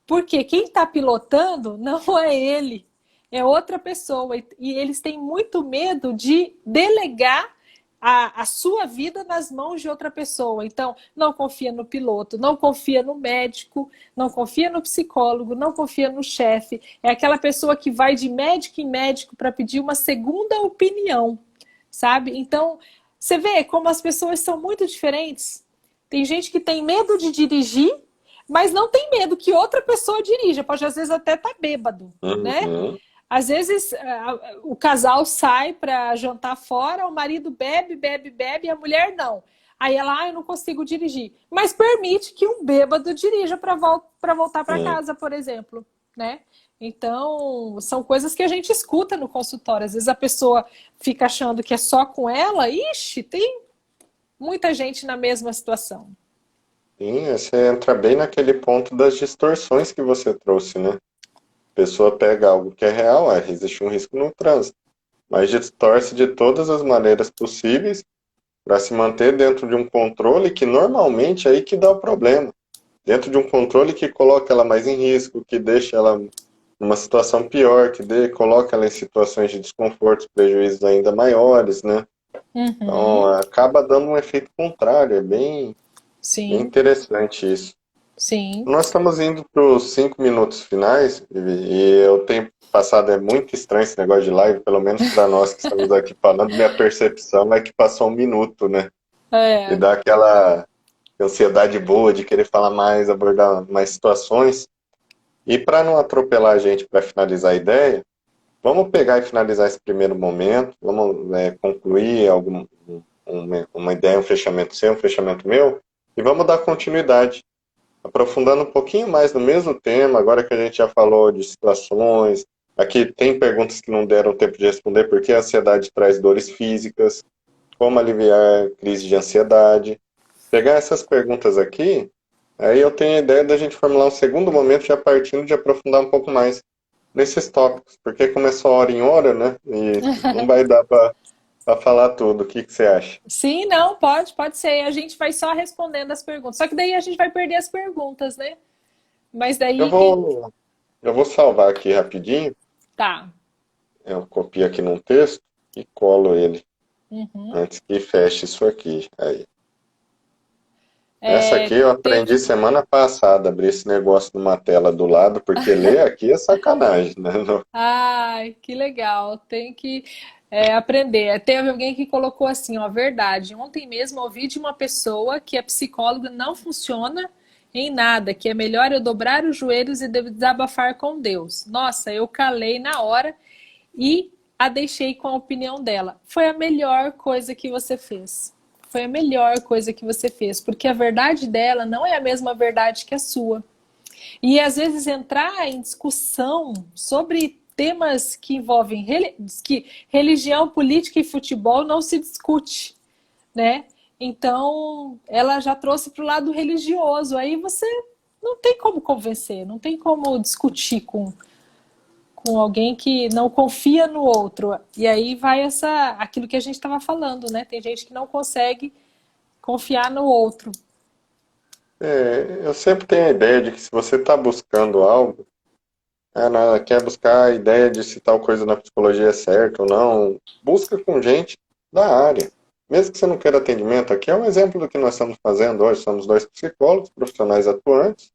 B: porque quem está pilotando não é ele, é outra pessoa. E eles têm muito medo de delegar a sua vida nas mãos de outra pessoa. Então, não confia no piloto, não confia no médico, não confia no psicólogo, não confia no chefe. É aquela pessoa que vai de médico em médico para pedir uma segunda opinião, sabe? Então, você vê como as pessoas são muito diferentes. Tem gente que tem medo de dirigir, mas não tem medo que outra pessoa dirija. Pode às vezes até estar bêbado, né?
A: Uhum.
B: Às vezes o casal sai para jantar fora, o marido bebe, bebe, bebe, e a mulher não. Aí ela, eu não consigo dirigir. Mas permite que um bêbado dirija para voltar para
A: Sim.
B: casa, por exemplo, né? Então, são coisas que a gente escuta no consultório. Às vezes a pessoa fica achando que é só com ela. Ixi, tem muita gente na mesma situação.
A: Sim, você entra bem naquele ponto das distorções que você trouxe, né? A pessoa pega algo que é real, existe um risco no trânsito, mas distorce de todas as maneiras possíveis para se manter dentro de um controle que normalmente é aí que dá o problema. Dentro de um controle que coloca ela mais em risco, que deixa ela numa situação pior, coloca ela em situações de desconforto, prejuízos ainda maiores, né? Então,
B: Uhum.
A: acaba dando um efeito contrário, bem
B: Sim,
A: interessante isso.
B: sim.
A: Nós estamos indo para os 5 minutos finais, e o tempo passado é muito estranho esse negócio de live, pelo menos para nós que estamos aqui falando, minha percepção é que passou um minuto, né? E
B: É.
A: dá aquela ansiedade boa de querer falar mais, abordar mais situações. E para não atropelar a gente para finalizar a ideia, vamos pegar e finalizar esse primeiro momento, vamos concluir uma ideia, um fechamento seu, um fechamento meu, e vamos dar continuidade, aprofundando um pouquinho mais no mesmo tema, agora que a gente já falou de situações, aqui tem perguntas que não deram tempo de responder, porque a ansiedade traz dores físicas, como aliviar crise de ansiedade. Pegar essas perguntas aqui, aí eu tenho a ideia da gente formular um segundo momento já partindo de aprofundar um pouco mais nesses tópicos, porque começou hora em hora, né? E não vai dar para falar tudo. O que você acha?
B: Sim, não, pode ser. A gente vai só respondendo as perguntas. Só que daí a gente vai perder as perguntas, né? Mas
A: Eu
B: daí quem.
A: vou, eu vou salvar aqui rapidinho,
B: Tá.
A: eu copio aqui num texto e colo ele
B: Uhum.
A: antes que feche isso aqui. Aí. Essa aqui
B: É,
A: eu aprendi
B: teve.
A: semana passada, abrir esse negócio numa tela do lado, porque ler aqui é sacanagem, né?
B: Ai, que legal. Tem que aprender. Teve alguém que colocou assim, ó, verdade. Ontem mesmo ouvi de uma pessoa que a psicóloga não funciona em nada, que é melhor eu dobrar os joelhos e desabafar com Deus. Nossa, eu calei na hora e a deixei com a opinião dela. Foi a melhor coisa que você fez. Foi a melhor coisa que você fez, porque a verdade dela não é a mesma verdade que a sua. E às vezes entrar em discussão sobre temas que envolvem que religião, política e futebol não se discute, né? Então, ela já trouxe para o lado religioso. Aí você não tem como convencer, não tem como discutir com alguém que não confia no outro. E aí vai aquilo que a gente estava falando, né? Tem gente que não consegue confiar no outro.
A: Eu sempre tenho a ideia de que se você está buscando algo, quer buscar a ideia de se tal coisa na psicologia é certo ou não, busca com gente da área. Mesmo que você não queira atendimento, aqui é um exemplo do que nós estamos fazendo hoje. Somos dois psicólogos profissionais atuantes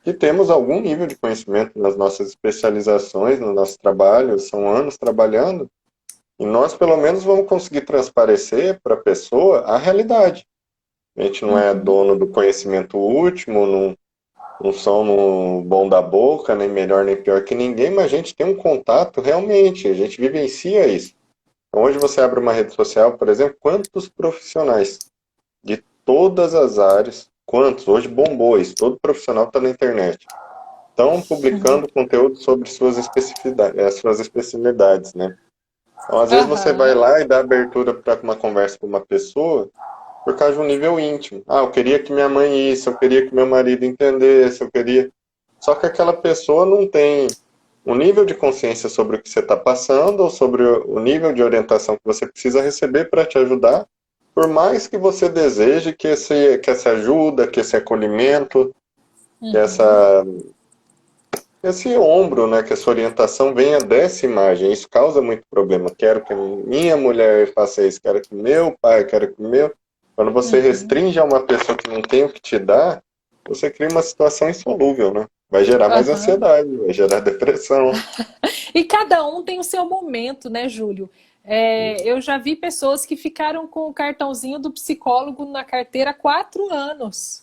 A: que temos algum nível de conhecimento nas nossas especializações, no nosso trabalho, são anos trabalhando, e nós pelo menos vamos conseguir transparecer para a pessoa a realidade. A gente não é dono do conhecimento último, não são no bom da boca, nem melhor nem pior que ninguém, mas a gente tem um contato realmente, a gente vivencia isso. Então, hoje você abre uma rede social, por exemplo, quantos profissionais de todas as áreas, quantos? Hoje bombou isso, todo profissional está na internet. Estão publicando conteúdo sobre suas especialidades, né? Então, às vezes você vai lá e dá abertura para uma conversa com uma pessoa por causa de um nível íntimo. Eu queria que minha mãe isso, eu queria que meu marido entendesse, eu queria... Só que aquela pessoa não tem um nível de consciência sobre o que você está passando ou sobre o nível de orientação que você precisa receber para te ajudar, por mais que você deseje que essa ajuda, que esse acolhimento, que esse ombro, né, que essa orientação venha dessa imagem. Isso causa muito problema. Quero que minha mulher faça isso, quero que meu pai, quero que meu... Quando você restringe a uma pessoa que não tem o que te dar, você cria uma situação insolúvel, né? Vai gerar mais ansiedade, vai gerar depressão.
B: E cada um tem o seu momento, né, Júlio? Eu já vi pessoas que ficaram com o cartãozinho do psicólogo na carteira há 4 anos.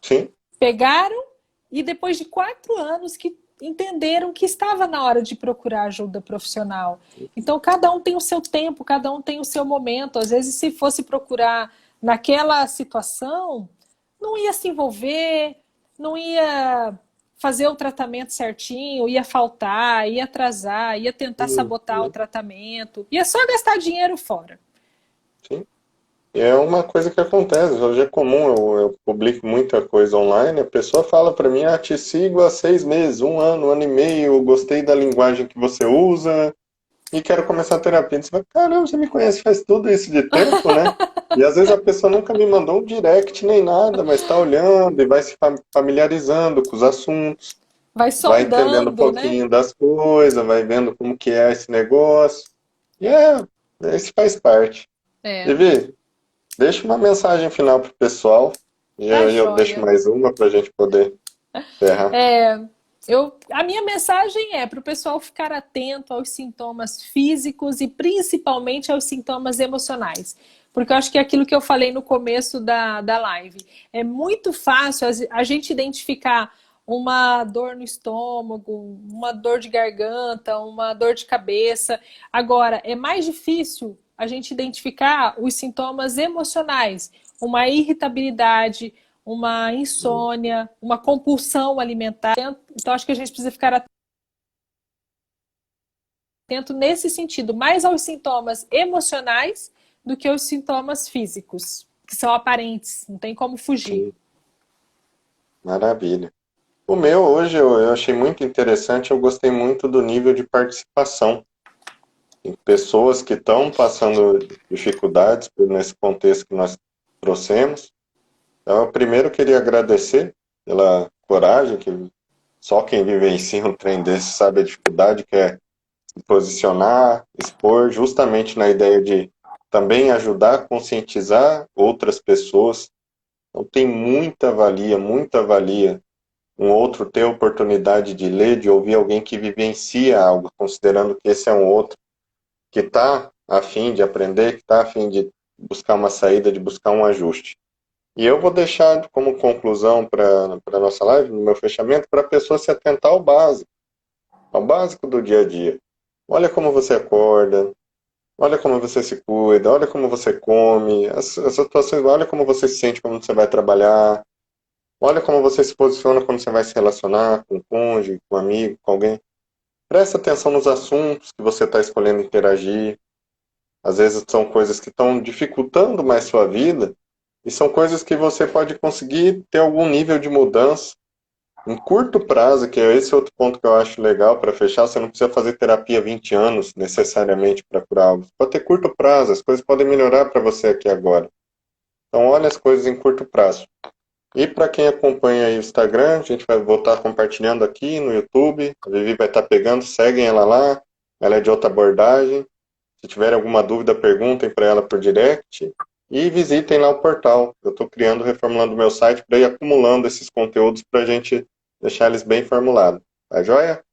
A: Sim.
B: Pegaram e depois de 4 anos que entenderam que estava na hora de procurar ajuda profissional. Então, cada um tem o seu tempo, cada um tem o seu momento. Às vezes, se fosse procurar naquela situação, não ia se envolver, não ia fazer o tratamento certinho, ia faltar, ia atrasar, ia tentar sabotar o tratamento, ia só gastar dinheiro fora.
A: Sim. E é uma coisa que acontece, hoje é comum, eu publico muita coisa online, a pessoa fala para mim, te sigo há 6 meses, 1 ano, 1 ano e meio, eu gostei da linguagem que você usa e quero começar a terapia. Você fala, caramba, você me conhece faz tudo isso de tempo, né? E às vezes a pessoa nunca me mandou um direct nem nada, mas está olhando e vai se familiarizando com os assuntos,
B: Vai
A: vai entendendo um
B: sondando, né?
A: pouquinho das coisas, vai vendo como que é esse negócio. E isso faz parte. Vivi, deixa uma mensagem final pro pessoal. E
B: Tá
A: aí eu deixo
B: joia.
A: mais uma para a gente poder encerrar.
B: A minha mensagem é para o pessoal ficar atento aos sintomas físicos e principalmente aos sintomas emocionais. Porque eu acho que é aquilo que eu falei no começo da live. É muito fácil a gente identificar uma dor no estômago, uma dor de garganta, uma dor de cabeça. Agora, é mais difícil a gente identificar os sintomas emocionais, uma irritabilidade, uma insônia, uma compulsão alimentar. Então, acho que a gente precisa ficar atento nesse sentido, mais aos sintomas emocionais do que aos sintomas físicos, que são aparentes, não tem como fugir.
A: Sim, maravilha. O meu hoje eu achei muito interessante, eu gostei muito do nível de participação. Tem pessoas que estão passando dificuldades nesse contexto que nós trouxemos. Então, eu primeiro queria agradecer pela coragem, que só quem vivencia um trem desse sabe a dificuldade que é se posicionar, expor, justamente na ideia de também ajudar a conscientizar outras pessoas. Então, tem muita valia um outro ter a oportunidade de ler, de ouvir alguém que vivencia algo, considerando que esse é um outro que está a fim de aprender, que está a fim de buscar uma saída, de buscar um ajuste. E eu vou deixar como conclusão para a nossa live, no meu fechamento, para a pessoa se atentar ao básico do dia a dia. Olha como você acorda, olha como você se cuida, olha como você come, as situações, olha como você se sente quando você vai trabalhar, olha como você se posiciona quando você vai se relacionar com um cônjuge, com um amigo, com alguém. Presta atenção nos assuntos que você está escolhendo interagir. Às vezes são coisas que estão dificultando mais sua vida e são coisas que você pode conseguir ter algum nível de mudança em curto prazo, que é esse outro ponto que eu acho legal para fechar. Você não precisa fazer terapia 20 anos necessariamente para curar algo. Você pode ter curto prazo, as coisas podem melhorar para você aqui agora. Então olha as coisas em curto prazo. E para quem acompanha aí o Instagram, a gente vai voltar compartilhando aqui no YouTube. A Vivi vai estar pegando, seguem ela lá. Ela é de outra abordagem. Se tiverem alguma dúvida, perguntem para ela por direct. E visitem lá o portal. Eu estou criando, reformulando o meu site para ir acumulando esses conteúdos para a gente deixar eles bem formulados. Tá joia?